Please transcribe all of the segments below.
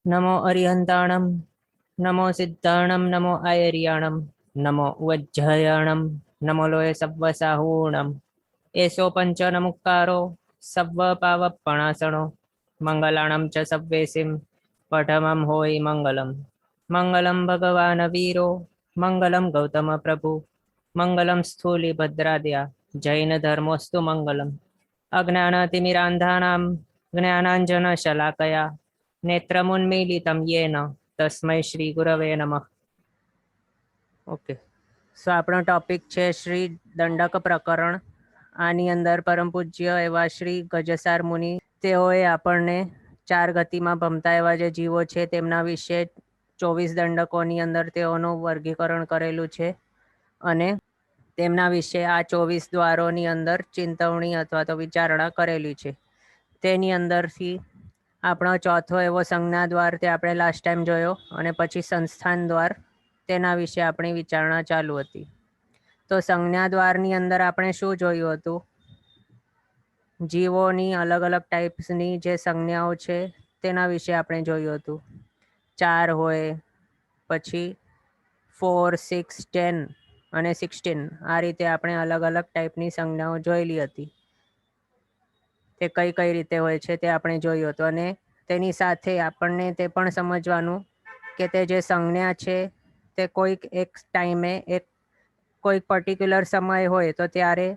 नमो अरिहन्ताणं नमो सिद्धाणं नमो आयर्याणं नमो वज्रयाणं नमो लोय सव्वसाहूणम् एषो पञ्चनमुक्कारो सव्वपावपणासनो मङ्गलाणं च सव्वेसिं पठमं होयि मङ्गलम् मङ्गलं भगवान् वीरो मङ्गलं गौतमप्रभु मङ्गलं स्थूलिभद्राद्या जैनधर्मोऽस्तु मङ्गलम् अज्ञानतिमिरान्धानां ज्ञानाञ्जनशलाकया नेत्रमुन्मीलितं येन तस्मै श्री गुरवे नमः। ઓકે, સો આપણો ટોપિક છે શ્રી દંડક પ્રકરણ. આની અંદર પરમ પૂજ્ય એવા શ્રી ગજસાર મુનિ તેઓએ આપણને ચાર ગતિમાં ભમતા એવા જે જીવો છે તેમના વિશે 24 દંડકોની અંદર તેઓનું વર્ગીકરણ કરેલું છે અને તેમના વિશે આ 24 દ્વારોની અંદર ચિંતવણી અથવા તો વિચારણા કરેલી છે. તેની અંદરથી આપણો ચોથો એવો સંજ્ઞા દ્વાર તે આપણે લાસ્ટ ટાઈમ જોયો અને પછી સંસ્થાન દ્વાર તેના વિશે આપણી વિચારણા ચાલુ હતી. તો સંજ્ઞા દ્વારની અંદર આપણે શું જોયું હતું? જીવોની અલગ અલગ ટાઈપ્સની જે સંજ્ઞાઓ છે તેના વિશે આપણે જોયું હતું. 4 હોય, પછી 4, 6, 10 અને 16 આ રીતે આપણે અલગ અલગ ટાઈપની સંજ્ઞાઓ જોયેલી હતી. તે કઈ કઈ રીતે હોય છે તે આપણે જોયું હતું અને તેની સાથે આપણને તે પણ સમજવાનું કે તે જે સંજ્ઞા છે તે કોઈક એક ટાઈમે કોઈક પર્ટિક્યુલર સમય હોય તો ત્યારે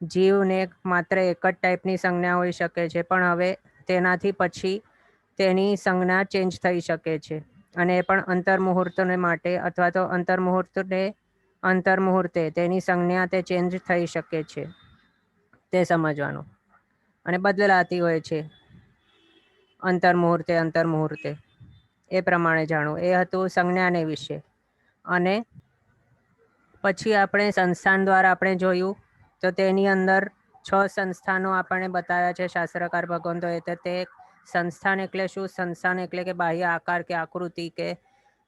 જીવને માત્ર એક જ ટાઈપની સંજ્ઞા હોઈ શકે છે, પણ હવે તેનાથી પછી તેની સંજ્ઞા ચેન્જ થઈ શકે છે અને એ પણ અંતર્મુહૂર્તને માટે અથવા તો અંતર્મુહૂર્તે તેની સંજ્ઞા તે ચેન્જ થઈ શકે છે તે સમજવાનું. અને બદલાતી હોય છે અંતર્મુહૂર્તે એ પ્રમાણે જાણવું. એ હતું સંજ્ઞાને વિશે. અને પછી આપણે સંસ્થાન દ્વારા આપણે જોયું તો તેની અંદર 6 સંસ્થાનો આપણને બતાવ્યા છે શાસ્ત્રકાર ભગવંતોએ. તે સંસ્થાન એટલે શું? સંસ્થાન એટલે કે બાહ્ય આકાર કે આકૃતિ કે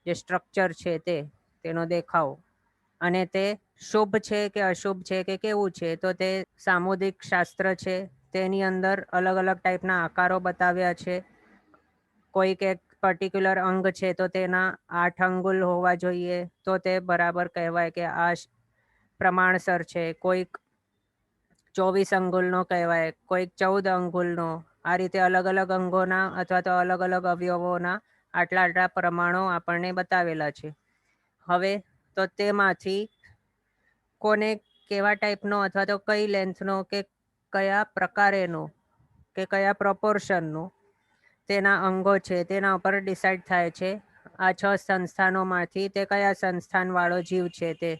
જે સ્ટ્રક્ચર છે તેનો દેખાવ. અને તે શુભ છે કે અશુભ છે કે કેવું છે, તો તે સામુદ્રિક શાસ્ત્ર છે. તેની અંદર અલગ અલગ ટાઈપના આકારો બતાવ્યા છે. કોઈક એક પર્ટિક્યુલર અંગ છે તો તેના 8 અંગુલ હોવા જોઈએ તો તે બરાબર કહેવાય કે આ પ્રમાણસર છે. કોઈક 24 અંગુલનો કહેવાય, કોઈક 14 અંગુલનો. આ રીતે અલગ અલગ અંગોના અથવા તો અલગ અલગ અવયવોના આટલા આટલા પ્રમાણો આપણને બતાવેલા છે. હવે તો તેમાંથી કોને કેવા ટાઈપનો અથવા તો કઈ લેન્થનો કે કયા પ્રકારેનો કે કયા પ્રોપોર્શનનો તેના અંગો છે તેના ઉપર ડિસાઈડ થાય છે આ 6 સંસ્થાનોમાંથી તે કયા સંસ્થાનવાળો જીવ છે તે.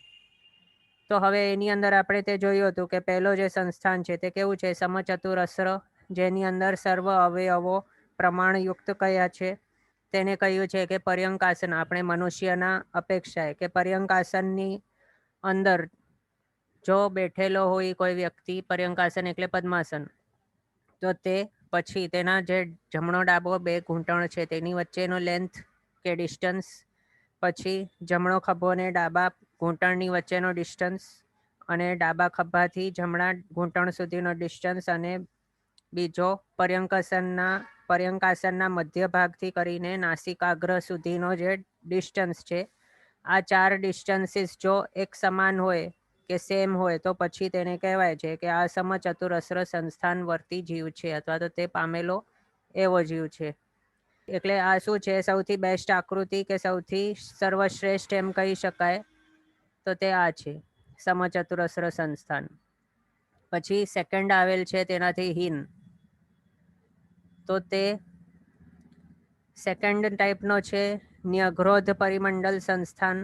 તો હવે એની અંદર આપણે તે જોયું હતું કે પહેલો જે સંસ્થાન છે તે કેવું છે? સમચતુરસ્ર, જેની અંદર સર્વ અવયવો પ્રમાણયુક્ત કયા છે. તેને કહ્યું છે કે પર્યંકાસન. આપણે મનુષ્યના અપેક્ષાએ કે પર્યંકાસનની અંદર જો બેઠેલો હોય કોઈ વ્યક્તિ, પર્યંકાસન એટલે પદ્માસન, તો તે પછી તેના જે જમણો ડાબો 2 ઘૂંટણ છે તેની વચ્ચેનો લેન્થ કે ડિસ્ટન્સ, પછી જમણો ખભો ને ડાબા ઘૂંટણની વચ્ચેનો ડિસ્ટન્સ, અને ડાબા ખભાથી જમણા ઘૂંટણ સુધીનો ડિસ્ટન્સ, અને બીજો પર્યંકાસનના મધ્ય ભાગથી કરીને નાસિકાગ્ર સુધીનો જે ડિસ્ટન્સ છે. આ 4 ડિસ્ટન્સીસ જો એક સમાન હોય કે સેમ હોય તો પછી તેને કહેવાય છે કે આ સમચતુરસ્ર સંસ્થાનવર્તી જીવ છે અથવા તો તે પામેલો એવો જીવ છે. એટલે આ શું છે? સૌથી બેસ્ટ આકૃતિ કે સૌથી સર્વશ્રેષ્ઠ એમ કહી શકાય તો તે આ છે, સમચતુરસ્ર સંસ્થાન. પછી સેકન્ડ આવેલ છે તેનાથી હીન. તો તે સેકન્ડ ટાઈપનો છે ન્યગ્રોધ પરિમંડલ સંસ્થાન.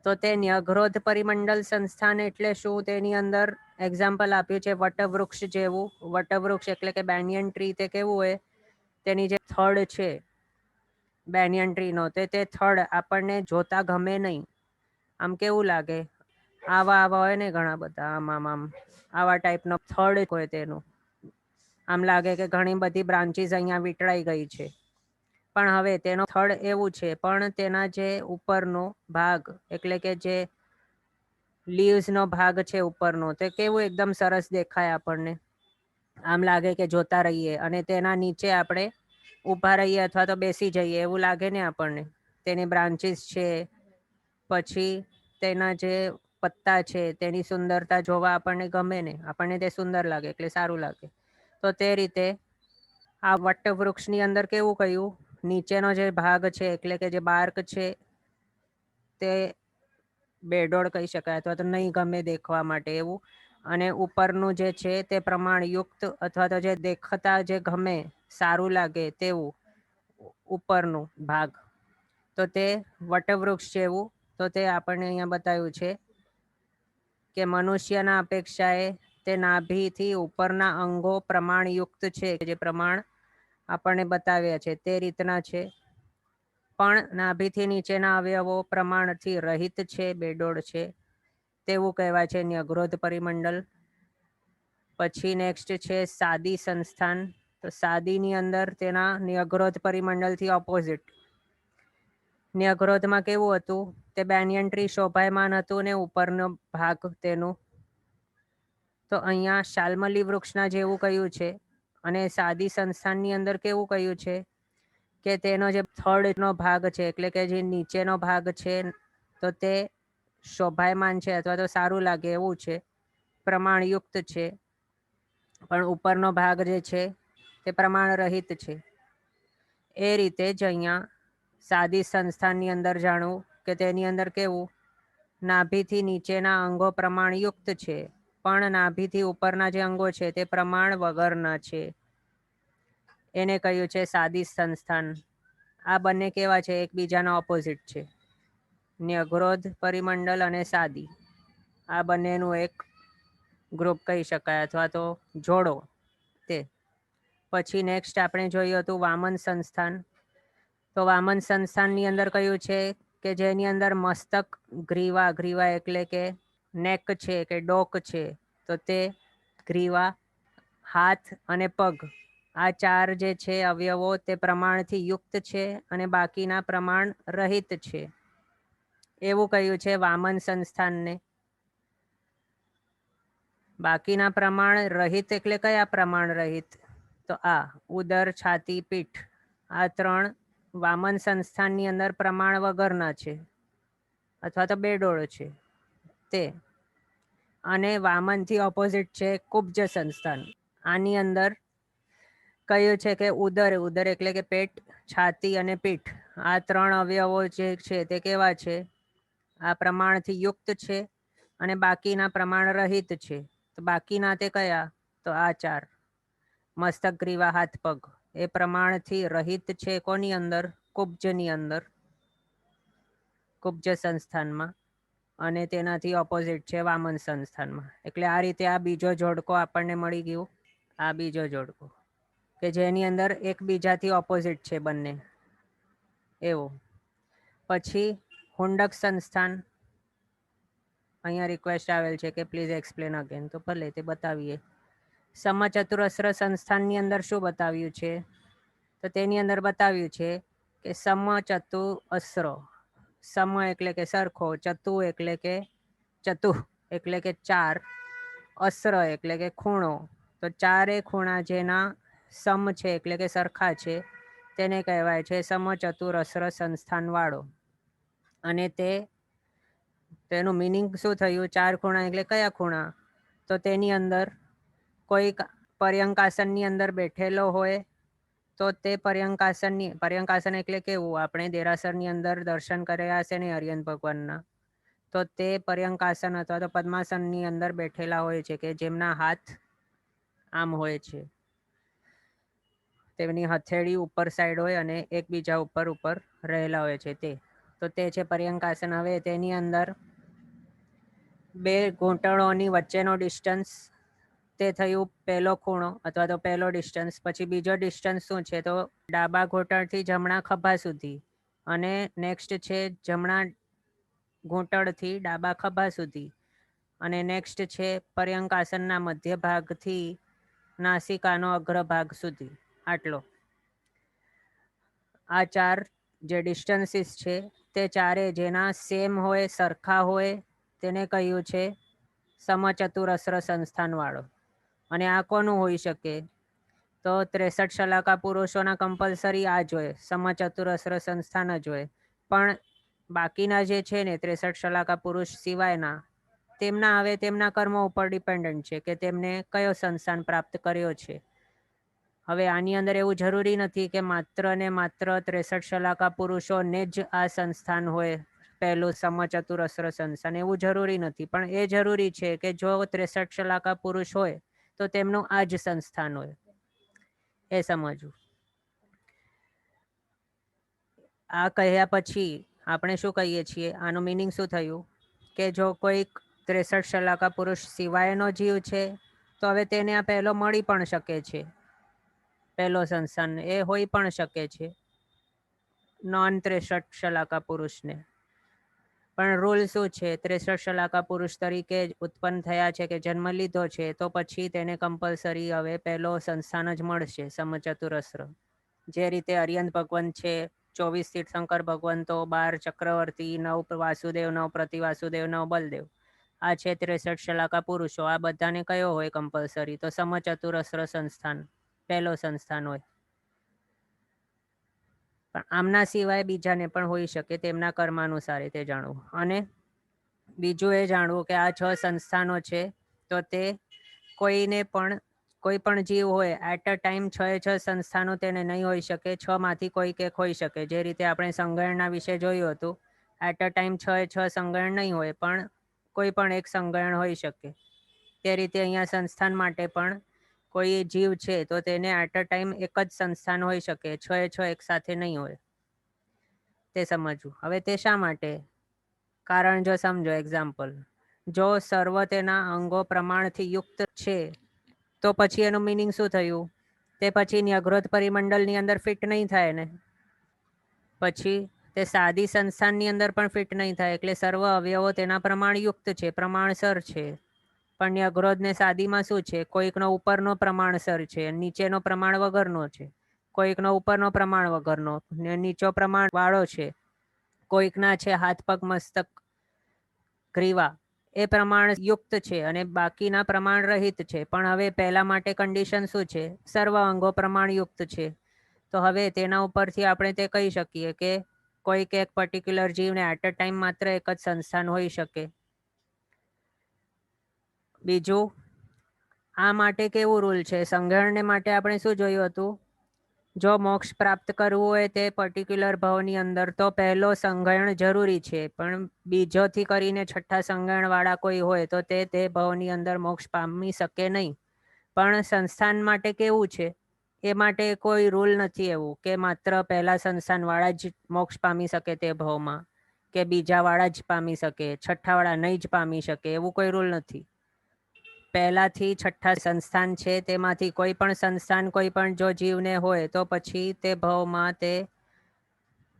તો તે ન્યગ્રોધ પરિમંડલ સંસ્થાન એટલે શું? તેની અંદર એક્ઝામ્પલ આપ્યું છે વટવૃક્ષ જેવું. વટવૃક્ષ એટલે કે બેનિયન ટ્રી તે કેવું હોય? તેની જે થડ છે બેનિયન ટ્રીનો તે થડ આપણને જોતા ગમે નહીં. આમ કેવું લાગે? આવા હોય ને ઘણા બધા આમ આવા ટાઈપનો થડ હોય તેનું. આમ લાગે કે ઘણી બધી બ્રાન્ચીસ અહીંયા વીંટળાઈ ગઈ છે. પણ હવે તેનો થડ એવું છે, પણ તેના જે ઉપરનો ભાગ એટલે કે જે લીવ્સનો ભાગ છે ઉપરનો, તે કેવું એકદમ સરસ દેખાય આપણને. આમ લાગે કે જોતા રહીએ. અને તેના નીચે આપણે ઊભા રહીએ અથવા તો બેસી જઈએ એવું લાગે ને આપણને. તેની બ્રાન્ચીસ છે, પછી તેના જે પત્તા છે, તેની સુંદરતા જોવા આપણને ગમે ને, આપણને તે સુંદર લાગે એટલે સારું લાગે. તો તે રીતે આ વટવૃક્ષની અંદર કેવું કહ્યું, નીચેનો જે ભાગ છે એટલે કે જે બાર્ક છે તે બેડોળ કહી શકાય અથવા તો નહીં ગમે દેખવા માટે એવું, અને ઉપરનું જે છે તે પ્રમાણયુક્ત અથવા તો જે દેખતા જે ગમે, સારું લાગે તેવું ઉપરનું ભાગ, તો તે વટવૃક્ષ જેવું. તો તે આપણને અહીંયા બતાવ્યું છે કે મનુષ્યના અપેક્ષાએ તે નાભીથી ઉપરના અંગો પ્રમાણયુક્ત છે, જે પ્રમાણ આપણને બતાવ્યા છે તે રીતના છે, પણ નાભીથી નીચેના અવયવો પ્રમાણથી રહિત છે, બેડોળ છે તેવું કહેવાય છે ન્યગ્રોધ પરિમંડલ. પછી નેક્સ્ટ છે સાદી સંસ્થાન. તો સાદીની અંદર તેના ન્યગ્રોધ પરિમંડલથી ઓપોઝિટ. ન્યગ્રોધમાં કેવું હતું, તે બેનિયન ટ્રી શોભાયમાન હતું ને ઉપરનો ભાગ તેનું. તો અહીંયા શાલ્મલી વૃક્ષના જેવું કહ્યું છે. અને સાદી સંસ્થાનની અંદર કેવું કહ્યું છે કે તેનો જે થડનો ભાગ છે એટલે કે જે નીચેનો ભાગ છે તો તે શોભાયમાન છે અથવા તો સારું લાગે એવું છે, પ્રમાણયુક્ત છે, પણ ઉપરનો ભાગ જે છે તે પ્રમાણ રહિત છે. એ રીતે જ અહીંયા સાદી સંસ્થાનની અંદર જાણવું કે તેની અંદર કેવું, નાભીથી નીચેના અંગો પ્રમાણયુક્ત છે, પણ નાભીથી ઉપરના જે અંગો છે તે પ્રમાણ વગરના છે. એને કહ્યું છે સાદી સંસ્થાન. આ બંને કેવા છે, એકબીજાના ઓપોઝિટ છે. ન્યગ્રોધ પરિમંડલ અને સાદી, આ બંનેનું એક ગ્રુપ કહી શકાય અથવા તો જોડો તે. પછી નેક્સ્ટ આપણે જોયું હતું વામન સંસ્થાન. તો વામન સંસ્થાનની અંદર કયું છે કે જેની અંદર મસ્તક, ગ્રીવા, ગ્રીવા એટલે કે નેક છે કે ડોક છે, તો તે ગ્રીવા, હાથ અને પગ, આ ચાર જે છે અવયવો તે પ્રમાણથી યુક્ત છે અને બાકીના પ્રમાણ રહિત છે, એવું કહ્યું છે વામન સંસ્થાનને. બાકીના પ્રમાણ રહિત એટલે કયા પ્રમાણ રહિત, તો આ ઉદર, છાતી, પીઠ, આ ત્રણ વામન સંસ્થાનની અંદર પ્રમાણ વગરના છે અથવા તો બેડોળ છે તે. અને વામનથી ઓપોઝિટ છે કુબ્જ સંસ્થાન. આની અંદર કયું છે કે ઉદર, ઉદર એટલે કે પેટ, છાતી અને પીઠ, આ ત્રણ અવયવો જે છે તે કેવા છે, આ પ્રમાણથી યુક્ત છે અને બાકીના પ્રમાણ રહિત છે. તો બાકીના તે કયા, તો આ ચાર, મસ્તક, ગ્રીવા, હાથ, પગ, એ પ્રમાણથી રહિત છે કોની અંદર, કુબ્જની અંદર, કુબ્જ સંસ્થાનમાં. અને તેનાથી ઓપોઝિટ છે વામન સંસ્થાનમાં. એટલે આ રીતે આ બીજો જોડકો આપણને મળી ગયું, આ બીજો જોડકો કે જેની અંદર એકબીજાથી ઓપોઝિટ છે બંને એવું. પછી હુંડક સંસ્થાન. અહીંયા રિક્વેસ્ટ આવેલ છે કે પ્લીઝ એક્સપ્લેન અગેન, તો ભલે તે બતાવીએ. સમચતુરસ્ર સંસ્થાનની અંદર શું બતાવ્યું છે, તો તેની અંદર બતાવ્યું છે કે સમચતુઅસ્ર, સમ એટલે કે સરખો, ચતુ એટલે કે ચતુ એટલે કે ચાર, અસ્ર એટલે કે ખૂણો, તો ચારે ખૂણા જેના સમ છે એટલે કે સરખા છે તેને કહેવાય છે સમચતુરસ્ર સંસ્થાનવાળો. અને તેનું મિનિંગ શું થયું, ચાર ખૂણા એટલે કયા ખૂણા, તો તેની અંદર કોઈક પર્યંકાસનની અંદર બેઠેલો હોય તો તે પર્યંકાસન એટલે કેવું, આપણે દેરાસરની અંદર દર્શન કર્યા હશે ને અરિયન ભગવાનના, તો તે પર્યંકાસન અથવા તો પદ્માસનની અંદર બેઠેલા હોય છે કે જેમના હાથ આમ હોય છે, તેમની હથેળી ઉપર સાઈડ હોય અને એકબીજા ઉપર ઉપર રહેલા હોય છે તે, તો તે છે પર્યંકાસન. હવે તેની અંદર બે ઘૂંટણોની વચ્ચેનો ડિસ્ટન્સ, તે થયું પહેલો ખૂણો અથવા તો પહેલો ડિસ્ટન્સ. પછી બીજો ડિસ્ટન્સ શું છે, તો ડાબા ઘૂંટણથી જમણા ખભા સુધી, અને નેક્સ્ટ છે જમણા ઘૂંટણથી ડાબા ખભા સુધી, અને નેક્સ્ટ છે પર્યંકાસનના મધ્ય ભાગથી નાસિકાનો અગ્રભાગ સુધી, આટલો. આ ચાર જે ડિસ્ટન્સીસ છે તે ચારે જેના સેમ હોય, સરખા હોય, તેને કહ્યું છે સમચતુરસ્ર સંસ્થાનવાળો. અને આ કોનું હોઈ શકે, તો 63 શલાકા પુરુષોના કમ્પલસરી આ જ હોય, સમચતુરસ્ર સંસ્થાન જ હોય. પણ બાકીના જે છે ને 63 શલાકા પુરુષ સિવાયના, તેમના હવે તેમના કર્મો ઉપર ડિપેન્ડન્ટ છે કે તેમને કયો સંસ્થાન પ્રાપ્ત કર્યો છે. હવે આની અંદર એવું જરૂરી નથી કે માત્ર ને માત્ર 63 શલાકા પુરુષોને જ આ સંસ્થાન હોય, પહેલું સમચતુરસ્ર સંસ્થાન, એવું જરૂરી નથી. પણ એ જરૂરી છે કે જો 63 શલાકા પુરુષ હોય તો તેમનું આ જ સંસ્થાન હોય, એ સમજવું. આ કહ્યા પછી આપણે શું કહીએ છીએ, આનું મિનિંગ શું થયું કે જો કોઈક 63 શલાકા પુરુષ સિવાયનો જીવ છે તો હવે તેને આ પહેલો મળી પણ શકે છે, પહેલો સંસ્થાન એ હોઈ પણ શકે છે નોન 63 શલાકા પુરુષને. પણ રૂલ શું છે, 63 શલાકા પુરુષ તરીકે ઉત્પન્ન થયા છે કે જન્મ લીધો છે તો પછી તેને કમ્પલસરી હવે પહેલો સંસ્થાન જ મળશે, સમચતુરસ્ર. જે રીતે અરિયંત ભગવાન છે, 24 તીર્થંકર ભગવંતો, 12 ચક્રવર્તી, 9 વાસુદેવ, 9 પ્રતિવાસુદેવ, 9 બલદેવ, આ છે 63 શલાકા પુરુષો. આ બધાને કયો હોય કમ્પલસરી, તો સમચતુરસ્ર સંસ્થાન પહેલો સંસ્થાન હોય. પણ આમના સિવાય બીજાને પણ હોઈ શકે, તેમના કર્માનુસાર તે જાણવું. અને બીજું એ જાણવું કે આ 6 સંસ્થાનો છે તો તે કોઈને પણ, કોઈ પણ જીવ હોય એટ અ ટાઈમ 6 સંસ્થાનો તેને નહીં હોઈ શકે, 6 માંથી કોઈક એક હોઈ શકે. જે રીતે આપણે સંગણના વિશે જોયું હતું, એટ અ ટાઈમ 6 સંગણ નહીં હોય પણ કોઈ પણ એક સંગણ હોઈ શકે. તે રીતે અહીંયા સંસ્થાન માટે પણ કોઈ જીવ છે તો તેને એટ અ ટાઈમ એક જ સંસ્થાન હોઈ શકે, 6 એક સાથે નહીં હોય, તે સમજવું. હવે તે શા માટે, કારણ જો સમજો. એક્ઝામ્પલ, જો સર્વ તેના અંગો પ્રમાણથી યુક્ત છે તો પછી એનું મિનિંગ શું થયું, તે પછી ન્યગ્રોધ પરિમંડળની અંદર ફિટ નહીં થાય ને, પછી તે સાદી સંસ્થાનની અંદર પણ ફિટ નહીં થાય. એટલે સર્વ અવયવો તેના પ્રમાણયુક્ત છે, પ્રમાણસર છે. પણ ન્યગ્રોધ ને સાદીમાં શું છે, કોઈકનો ઉપરનો પ્રમાણસર છે, નીચેનો પ્રમાણ વગરનો છે, કોઈકનો ઉપરનો પ્રમાણ વગરનો ને નીચો પ્રમાણ વાળો છે, કોઈકના છે હાથ પગ મસ્તક ગ્રીવા, એ પ્રમાણ યુક્ત છે અને બાકીના પ્રમાણ રહિત છે. પણ હવે પહેલા માટે કન્ડિશન શું છે, સર્વ અંગો પ્રમાણયુક્ત છે. તો હવે તેના ઉપરથી આપણે તે કહી શકીએ કે કોઈક એક પર્ટિક્યુલર જીવને એટ અ ટાઈમ માત્ર એક જ સંસ્થાન હોઈ શકે. બીજું, આ માટે કેવું રૂલ છે, સંગણને માટે આપણે શું જોયું હતું, જો મોક્ષ પ્રાપ્ત કરવું હોય તે પર્ટિક્યુલર ભાવની અંદર તો પહેલો સંગણ જરૂરી છે. પણ બીજોથી કરીને 6ઠ્ઠા સંગણવાળા કોઈ હોય તો તે ભાવની અંદર મોક્ષ પામી શકે નહીં. પણ સંસ્થાન માટે કેવું છે, એ માટે કોઈ રૂલ નથી એવું કે માત્ર પહેલા સંસ્થાનવાળા જ મોક્ષ પામી શકે તે ભાવમાં, કે બીજાવાળા જ પામી શકે, 6ઠ્ઠાવાળા નહીં જ પામી શકે, એવું કોઈ રૂલ નથી. પહેલાથી 6ઠ્ઠા સંસ્થાન છે તેમાંથી કોઈ પણ સંસ્થાન કોઈ પણ જો જીવને હોય તો પછી તે ભાવમાં તે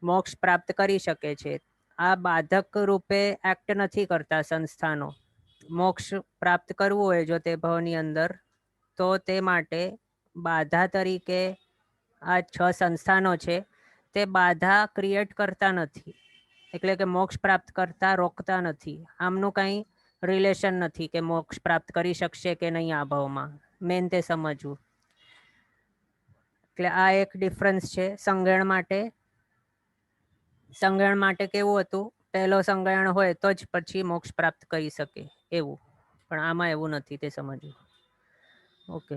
મોક્ષ પ્રાપ્ત કરી શકે છે. આ બાધક રૂપે એક્ટ નથી કરતા સંસ્થાનો. મોક્ષ પ્રાપ્ત કરવું હોય જો તે ભાવની અંદર તો તે માટે બાધા તરીકે આ 6 સંસ્થાનો છે તે બાધા ક્રિએટ કરતા નથી, એટલે કે મોક્ષ પ્રાપ્ત કરતા રોકતા નથી. આમનું કંઈ રિલેશન નથી કે મોક્ષ પ્રાપ્ત કરી શકશે કે નહીં આ ભાવમાં, મેન તે સમજવું. એટલે આ એક ડિફરન્સ છે. સંગણ માટે કેવું હતું, પહેલો સંગણ હોય તો જ પછી મોક્ષ પ્રાપ્ત કરી શકે એવું, પણ આમાં એવું નથી, તે સમજવું. ઓકે,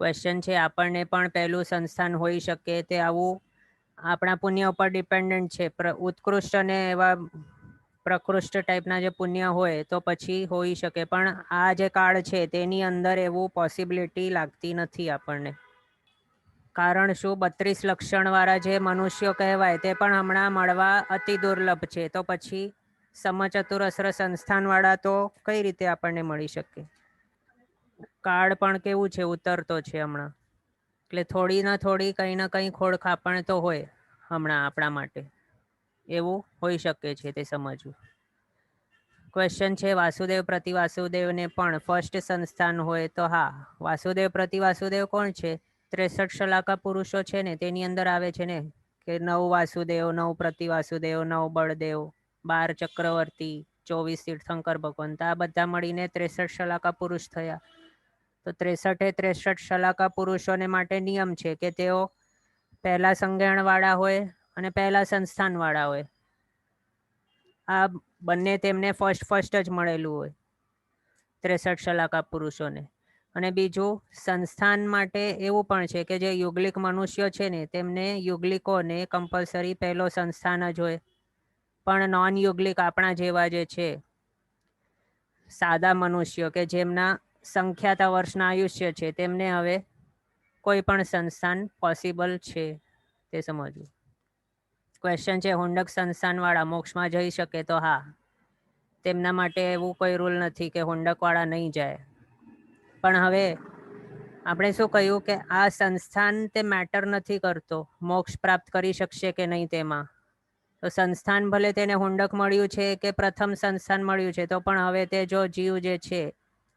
ક્વેશ્ચન છે, આપણને પણ પહેલું સંસ્થાન હોઈ શકે તે આવું આપણા પુણ્ય ઉપર ડિપેન્ડન્ટ છે. ઉત્કૃષ્ટ અને એવા પ્રકૃષ્ટ ટાઈપના જે પુણ્ય હોય તો પછી હોઈ શકે. પણ આ જે કાળ છે તેની અંદર એવું પોસિબિલિટી લાગતી નથી આપણને. કારણ શું, 32 લક્ષણવાળા જે મનુષ્યો કહેવાય તે પણ હમણાં મળવા અતિ દુર્લભ છે. તો પછી સમચતુરસ્ર સંસ્થાનવાળા તો કઈ રીતે આપણને મળી શકે. કાળ પણ કેવું છે, ઉતરતો છે હમણાં. એટલે થોડી ના થોડી કંઈ ના કંઈ ખોડખાપણ તો હોય હમણાં આપણા માટે, એવું હોઈ શકે છે, તે સમજવું. ક્વેશ્ચન છે, વાસુદેવ પ્રતિવાસુદેવને પણ ફર્સ્ટ સંસ્થાન હોય તો હા, વાસુદેવ પ્રતિવાસુદેવ કોણ છે, 63 શલાકા પુરુષો છે ને તેની અંદર આવે છે ને, કે 9 વાસુદેવ, 9 પ્રતિવાસુદેવ, 9 બળદેવ, 12 ચક્રવર્તી, 24 તીર્થંકર ભગવંત, આ બધા મળીને 63 શલાકા પુરુષ થયા. તો 63 શલાકા પુરુષોને માટે નિયમ છે કે તેઓ પહેલા સંજ્ઞાણવાળા હોય અને પહેલા સંસ્થાનવાળા હોય. આ બંને તેમને ફર્સ્ટ જ મળેલું હોય 63 શલાકા પુરુષોને. અને બીજું સંસ્થાન માટે એવું પણ છે કે જે યુગલિક મનુષ્યો છે ને તેમને યુગલિકોને કમ્પલસરી પહેલો સંસ્થાન જ હોય. પણ નોન યુગલિક આપણા જેવા જે છે સાદા મનુષ્યો કે જેમના સંખ્યાતા વર્ષના આયુષ્ય છે તેમને હવે કોઈ પણ સંસ્થાન પોસિબલ છે તે સમજવું. ક્વેશ્ચન છે, હુંડક સંસ્થાનવાળા મોક્ષમાં જઈ શકે? તો હા, તેમના માટે એવું કોઈ રૂલ નથી કે હુંડકવાળા નહીં જાય. પણ હવે આપણે શું કહ્યું કે આ સંસ્થાન તે મેટર નથી કરતો મોક્ષ પ્રાપ્ત કરી શકશે કે નહીં તેમાં. તો સંસ્થાન ભલે તેને હુંડક મળ્યું છે કે પ્રથમ સંસ્થાન મળ્યું છે, તો પણ હવે તે જો જીવ જે છે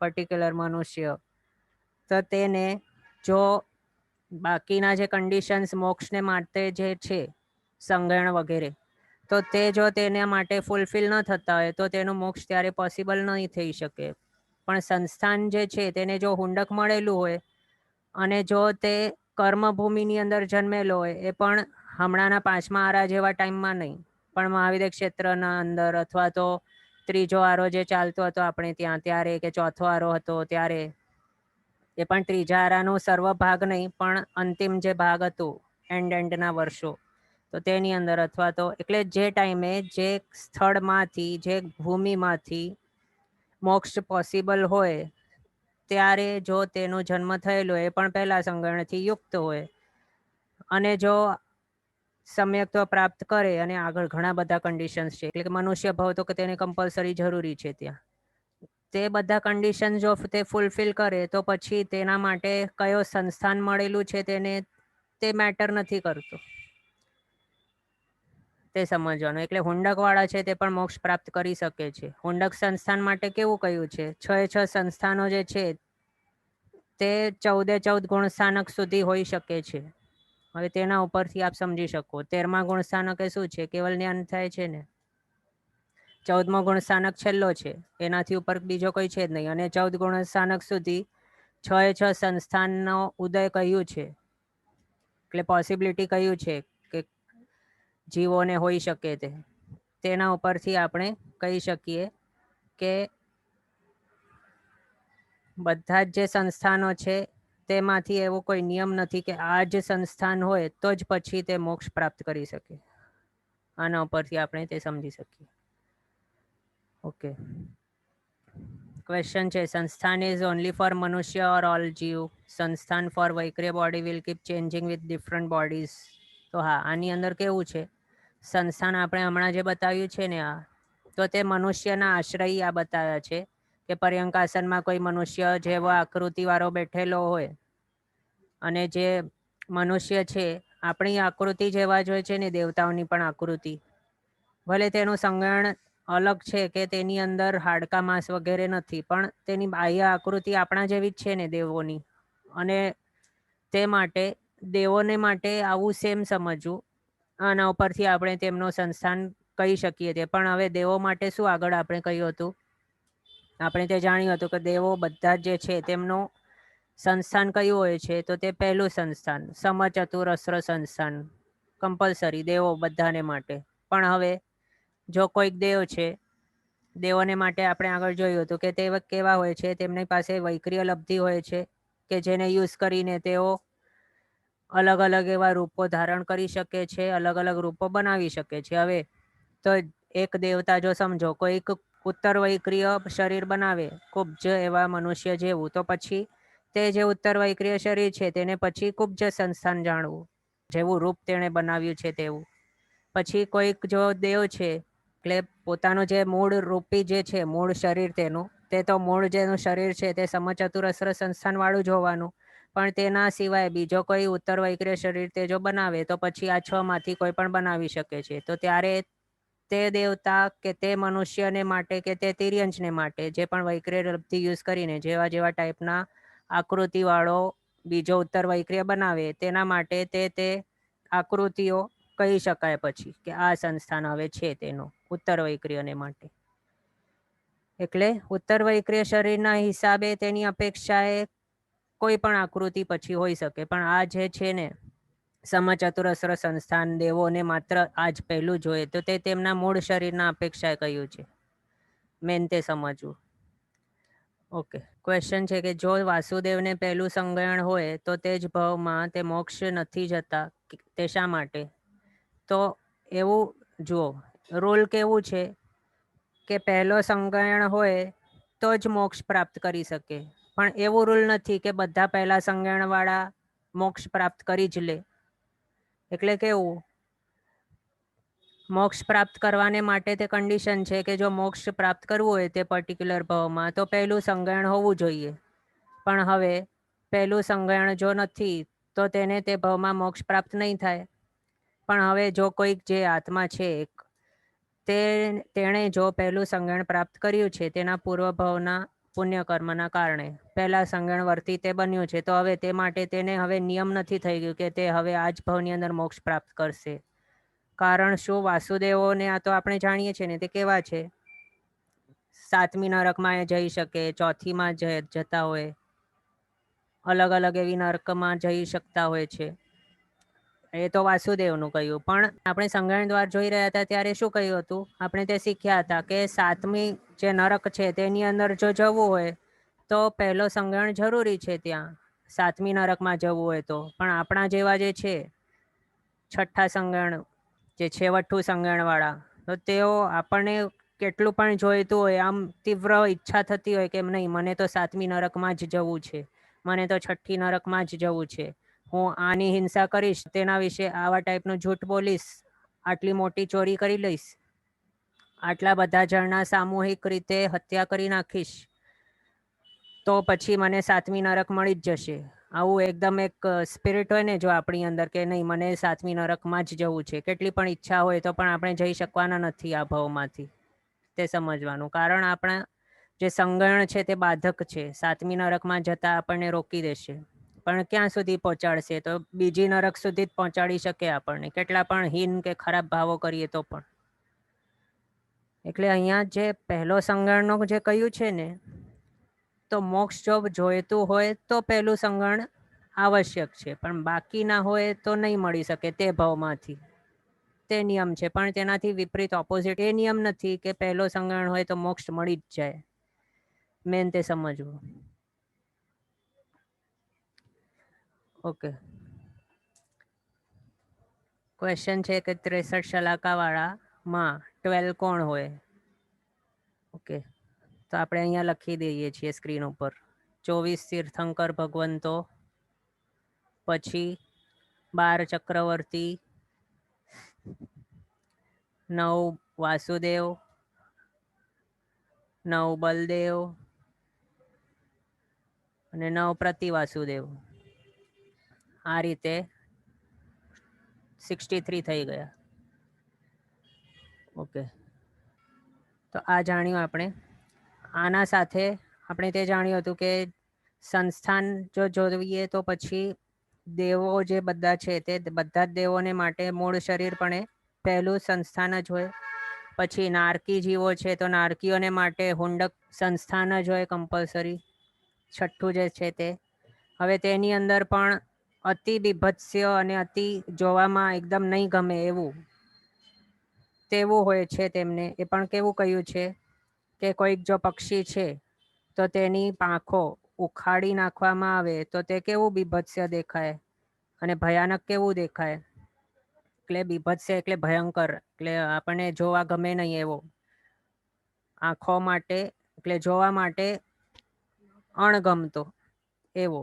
પર્ટિક્યુલર મનુષ્ય, તો તેને જો બાકીના જે કન્ડિશન્સ મોક્ષને માટે જે છે સંગણ વગેરે, તો તે જો તેના માટે ફૂલફિલ ન થતા હોય તો તેનું મોક્ષ ત્યારે પોસિબલ નહીં થઈ શકે. પણ સંસ્થાન જે છે તેને જો હુંડક મળેલું હોય અને જો તે કર્મભૂમિની અંદર જન્મેલો હોય, એ પણ હમણાંના 5મા આરા જેવા ટાઈમમાં નહીં, પણ મહાવિદ્ય ક્ષેત્રના અંદર અથવા તો ત્રીજો આરો જે ચાલતો હતો આપણે ત્યાં ત્યારે, કે ચોથો આરો હતો ત્યારે, એ પણ ત્રીજા આરાનું સર્વ ભાગ નહીં પણ અંતિમ જે ભાગ હતું એન્ડના વર્ષો, તો તેની અંદર અથવા તો એટલે જે ટાઈમે જે સ્થળમાંથી જે ભૂમિમાંથી મોક્ષ પોસિબલ હોય ત્યારે જો તેનો જન્મ થયેલો એ પણ પહેલા સંગણથી યુક્ત હોય અને જો સમ્યક્ત્વ પ્રાપ્ત કરે અને આગળ ઘણા બધા કન્ડિશન્સ છે, એટલે કે મનુષ્ય ભાવ તો કે તેને કમ્પલસરી જરૂરી છે ત્યાં, તે બધા કન્ડિશન જો તે ફૂલફિલ કરે તો પછી તેના માટે કયો સંસ્થાન મળેલું છે તેને તે મેટર નથી કરતો, તે સમજવાનું. એટલે હુંડકવાળા છે તે પણ મોક્ષ પ્રાપ્ત કરી શકે છે. હુંડક સંસ્થાન માટે કેવું કહ્યું છે, 6 સંસ્થાનો જે છે તે 14 ગુણસ્થાનક સુધી હોઈ શકે છે. હવે તેના ઉપરથી આપ સમજી શકો 13મા ગુણસ્થાનક એ શું છે, કેવલ જ્ઞાન થાય છે ને. 14મો ગુણસ્થાનક છેલ્લો છે, એનાથી ઉપર બીજો કોઈ છે જ નહીં, અને 14 ગુણસ્થાનક સુધી 6 સંસ્થાનનો ઉદય કહ્યું છે, એટલે પોસિબિલિટી કહ્યું છે કે જીવોને હોઈ શકે તેના ઉપરથી આપણે કહી શકીએ કે બધા જ જે સંસ્થાનો છે તેમાંથી એવો કોઈ નિયમ નથી કે આ જ સંસ્થાન હોય તો જ પછી તે મોક્ષ પ્રાપ્ત કરી શકે. આના ઉપરથી આપણે તે સમજી શકીએ. ઓકે, ક્વેશ્ચન છે, સંસ્થાન ઇઝ ઓનલી ફોર મનુષ્ય ઓર ઓલ જીવ? સંસ્થાન ફોર વૈક્રિય body will keep changing with different bodies. તો હા, આની અંદર કેવું છે, સંસ્થાન આપણે હમણાં જે બતાવ્યું છે ને આ, તો તે મનુષ્યના આશ્રય આ બતાવ્યા છે કે પર્યંકાસનમાં કોઈ મનુષ્ય જેવો આકૃતિવાળો બેઠેલો હોય અને જે મનુષ્ય છે આપણી આકૃતિ જેવા જ હોય છે ને દેવતાઓની પણ આકૃતિ, ભલે તેનું સંગણ અલગ છે કે તેની અંદર હાડકા માંસ વગેરે નથી, પણ તેની બાહ્ય આકૃતિ આપણા જેવી જ છે ને દેવોની, અને તે માટે દેવોને માટે આવું સેમ સમજવું. આના ઉપરથી આપણે તેમનું સંસ્થાન કહી શકીએ છીએ. પણ હવે દેવો માટે શું આગળ આપણે કહ્યું હતું, આપણે તે જાણ્યું હતું કે દેવો બધા જે છે તેમનું સંસ્થાન કયું હોય છે, તો તે પહેલું સંસ્થાન સમચતુરસ્ર સંસ્થાન કમ્પલસરી દેવો બધાને માટે. પણ હવે જો કોઈક દેવ છે, દેવોને માટે આપણે આગળ જોયું હતું કે તે કેવા હોય છે, તેમની પાસે વૈક્રિય લબ્ધિ હોય છે કે જેને યુઝ કરીને તેઓ અલગ અલગ એવા રૂપો ધારણ કરી શકે છે, અલગ અલગ રૂપો બનાવી શકે છે. હવે તો એક દેવતા જો સમજો કોઈક ઉત્તર વૈક્રિય શરીર બનાવે કુબ્જ એવા મનુષ્ય જેવું, તો પછી તે જે ઉત્તર વૈક્રિય શરીર છે તેને પછી કુબ્જ સંસ્થાન જાણવું, જેવું રૂપ તેણે બનાવ્યું છે તેવું. પછી કોઈક જો દેવ છે એટલે પોતાનું જે મૂળ રૂપી જે છે મૂળ શરીર તેનું, તે તો મૂળ જેનું શરીર છે તે સમચતુરસ્ર સંસ્થાન વાળું જ હોવાનું, પણ તેના સિવાય બીજો કોઈ ઉત્તર વૈક્રિય શરીર તે જો બનાવે તો પછી આ 6માંથી કોઈ પણ બનાવી શકે છે. તો ત્યારે તે દેવતા કે તે મનુષ્યને માટે કે તે તિર્યંશને માટે જે પણ વૈક્રિય લબ્ધિ યુઝ કરીને જેવા જેવા ટાઈપના આકૃતિવાળો બીજો ઉત્તર વૈક્રિય બનાવે, તેના માટે તે આકૃતિઓ કહી શકાય પછી કે આ સંસ્થાન હવે છે તેનો ઉત્તર વૈક્રિયને માટે. એટલે ઉત્તર વૈક્રિય શરીરના હિસાબે તેની અપેક્ષાએ કોઈ પણ આકૃતિ પછી હોઈ શકે, પણ આ જે છે ને સમચતુરસ્ર સંસ્થાન દેવોને માત્ર આ જ પહેલું જોઈએ તો તે તેમના મૂળ શરીરના અપેક્ષાએ કહ્યું છે. મેન તે સમજવું. ઓકે, ક્વેશ્ચન છે કે જો વાસુદેવને પહેલું સંજ્ઞાણ હોય તો તે જ ભાવમાં તે મોક્ષ નથી જતા, તે શા માટે? તો એવું જુઓ, રૂલ કેવું છે કે પહેલો સંજ્ઞાણ હોય તો જ મોક્ષ પ્રાપ્ત કરી શકે, પણ એવું રૂલ નથી કે બધા પહેલા સંજ્ઞાણવાળા મોક્ષ પ્રાપ્ત કરી જ લે. એટલે કેવું, મોક્ષ પ્રાપ્ત કરવાને માટે તે કન્ડિશન છે કે જો મોક્ષ પ્રાપ્ત કરવું હોય તે પર્ટિક્યુલર ભાવમાં તો પહેલું સંજ્ઞાણ હોવું જોઈએ. પણ હવે પહેલું સંજ્ઞાણ જો નથી તો તેને તે ભાવમાં મોક્ષ પ્રાપ્ત નહીં થાય. પણ હવે જો કોઈક જે આત્મા છે તેણે જો પહેલું સંજ્ઞાણ પ્રાપ્ત કર્યું છે તેના પૂર્વભાવના પુણ્યકર્મના કારણે પહેલા સંજ્ઞાણ વર્તી તે બન્યું છે, તો હવે તે માટે તેને હવે નિયમ નથી થઈ ગયું કે તે હવે આ જ ભાવની અંદર મોક્ષ પ્રાપ્ત કરશે. કારણ શું? વાસુદેવોને આ તો આપણે જાણીએ છીએ ને તે કેવા છે, 7મી નરકમાં એ જઈ શકે, 4થીમાં જતા હોય, અલગ અલગ એવી નરકમાં જઈ શકતા હોય છે. એ તો વાસુદેવનું કહ્યું. પણ આપણે સંજ્ઞાણ દ્વાર જોઈ રહ્યા હતા ત્યારે શું કહ્યું હતું? આપણે તે શીખ્યા હતા કે 7મી જે નરક છે તેની અંદર જો જવું હોય તો પહેલો સંજ્ઞાણ જરૂરી છે ત્યાં, 7મી નરકમાં જવું હોય તો. પણ આપણા જેવા જે છે 6ઠ્ઠા સંજ્ઞાણ, જે છેવટું સંજ્ઞાણવાળા, તો તેઓ આપણને કેટલું પણ જોઈતું હોય, આમ તીવ્ર ઈચ્છા થતી હોય કે નહીં મને તો 7મી નરકમાં જ જવું છે, મને તો 6ઠ્ઠી નરકમાં જ જવું છે, હું આની હિંસા કરીશ, તેના વિશે આવા ટાઈપનું જૂઠ બોલીશ, આટલી મોટી ચોરી કરી લઈશ, આટલા બધા જણના સામૂહિક રીતે હત્યા કરી નાખીશ, તો પછી મને 7મી નરક મળી જ જશે. આવું એકદમ એક સ્પિરિટ હોય ને જો આપણી અંદર કે નહીં મને 7મી નરકમાં જ જવું છે, કેટલી પણ ઈચ્છા હોય તો પણ આપણે જઈ શકવાના નથી આ ભાવમાંથી. તે સમજવાનું. કારણ આપણા જે સંજ્ઞાણ છે તે બાધક છે, 7મી નરકમાં જતા આપણને રોકી દેશે. પણ ક્યાં સુધી પહોંચાડશે? તો બીજી નરક સુધી જ પહોંચાડી શકે આપણને, કેટલા પણ હીન કે ખરાબ ભાવો કરીએ તો પણ. એટલે અહીંયા જે પહેલો સંજ્ઞાણનો જે કહ્યું છે ને, તો મોક્ષ જો જોઈતું હોય તો પહેલું સંજ્ઞાણ આવશ્યક છે, પણ બાકી ના હોય તો નહીં મળી શકે તે ભાવમાંથી. તે નિયમ છે. પણ તેનાથી વિપરીત ઓપોઝિટ એ નિયમ નથી કે પહેલો સંજ્ઞાણ હોય તો મોક્ષ મળી જ જાય. મેન તે સમજવું. ઓકે, ક્વેશ્ચન છે કે 63 શલાકાવાળામાં 12 કોણ હોય? ઓકે, તો આપણે અહીંયા લખી દઈએ છીએ સ્ક્રીન ઉપર. 24 તીર્થંકર ભગવંતો, પછી 12 ચક્રવર્તી, 9 વાસુદેવ, 9 બલદેવ અને 9 પ્રતિવાસુદેવ. આ રીતે 63 થઈ ગયા. ઓકે, તો આ જાણ્યું આપણે. આના સાથે આપણે તે જાણ્યું હતું કે સંસ્થાન જો જોઈએ તો પછી દેવો જે બધા છે તે બધા જ દેવોને માટે મૂળ શરીર પણ પહેલું સંસ્થાન જ હોય. પછી નારકી જીવો છે તો નારકીઓને માટે હુંડક સંસ્થાન જ હોય કમ્પલસરી, 6ઠ્ઠું જે છે તે. હવે તેની અંદર પણ અતિ બીભત્સ્ય અને અતિ જોવામાં એકદમ નહીં ગમે એવું તેવું હોય છે તેમને. એ પણ કેવું કહ્યું છે કે કોઈક જો પક્ષી છે તો તેની પાંખો ઉખાડી નાખવામાં આવે તો તે કેવું બીભત્સ્ય દેખાય અને ભયાનક કેવું દેખાય. એટલે બીભત્સ્ય એટલે ભયંકર, એટલે આપણને જોવા ગમે નહીં એવો. આંખો માટે એટલે જોવા માટે અણગમતો એવો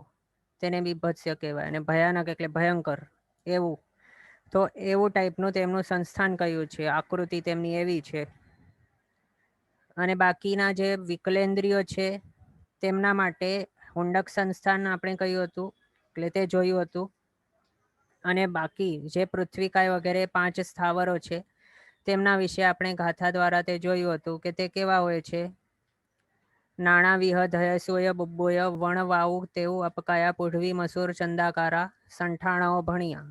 તેને બીભત્સ્ય કહેવાય. અને ભયાનક એટલે ભયંકર એવું. તો એવું ટાઈપનું તેમનું સંસ્થાન કહ્યું છે, આકૃતિ તેમની એવી છે. અને બાકીના જે વિકલેન્દ્રિયો છે તેમના માટે હુંડક સંસ્થાન આપણે કહ્યું હતું, એટલે તે જોયું હતું. અને બાકી જે પૃથ્વીકાય વગેરે 5 સ્થાવરો છે તેમના વિશે આપણે ગાથા દ્વારા તે જોયું હતું કે તે કેવા હોય છે. નાણા વિહ ધયસૂય બુબ્બોય વણ વાવું તેવું અપકાયા પુઢવી મસૂર ચંદાકારા સંઠાણાઓ ભણ્યા.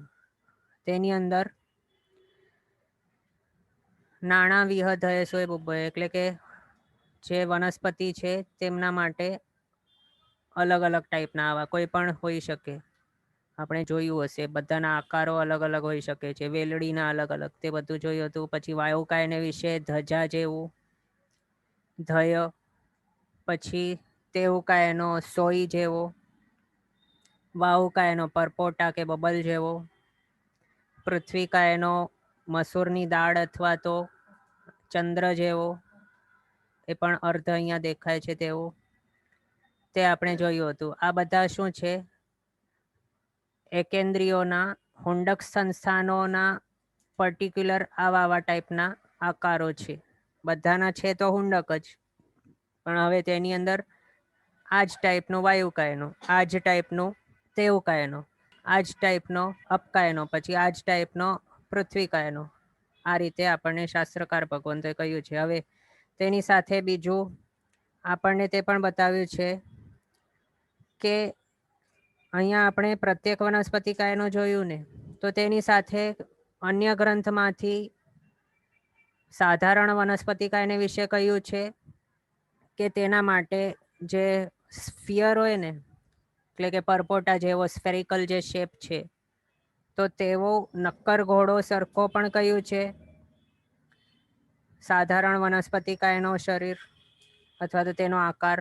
તેની અંદર નાણા વિહ ધયસૂય બુબ્બોય એટલે કે જે વનસ્પતિ છે તેમના માટે અલગ અલગ ટાઈપના આવા કોઈ પણ હોઈ શકે. આપણે જોયું હશે બધાના આકારો અલગ અલગ હોઈ શકે છે, વેલડીના અલગ અલગ, તે બધું જોયું હતું. પછી વાયુકાયને વિશે ધજા જેવું, ધય, પછી તેવુકાયનો સોઈ જેવો, વાવુકાયનો પરપોટા કે બબલ જેવો, પૃથ્વીકાયનો મસૂરની દાળ અથવા તો ચંદ્ર જેવો, એ પણ અર્ધ અહીંયા દેખાય છે તેવું, તે આપણે જોયું હતું. આ બધા શું છે? એકેન્દ્રિયોના હુંડક સંસ્થાનોના પર્ટિક્યુલર આવા ટાઈપના આકારો છે. બધાના છે તો હુંડક જ, પણ હવે તેની અંદર આ જ ટાઈપનું વાયુકાયનો, આ જ ટાઈપનું તેવુકાયનો, આ જ ટાઈપનો અપકાયનો, પછી આ જ ટાઈપનો પૃથ્વીકાયનો. આ રીતે આપણને શાસ્ત્રકાર ભગવંતોએ કહ્યું છે. હવે તેની સાથે બીજું આપણને તે પણ બતાવ્યું છે કે અહીંયા આપણે પ્રત્યેક વનસ્પતિ કાયનો જોયું ને, તો તેની સાથે અન્ય ગ્રંથમાંથી સાધારણ વનસ્પતિ કાયને વિશે કહ્યું છે કે તેના માટે જે સ્ફિયર હોય ને, એટલે કે પરપોટા જેવો સ્ફેરિકલ જે શેપ છે, તો તેવો નક્કર ઘોડો સરખો પણ કહ્યું છે સાધારણ વનસ્પતિ કાયનો શરીર અથવા તો તેનો આકાર,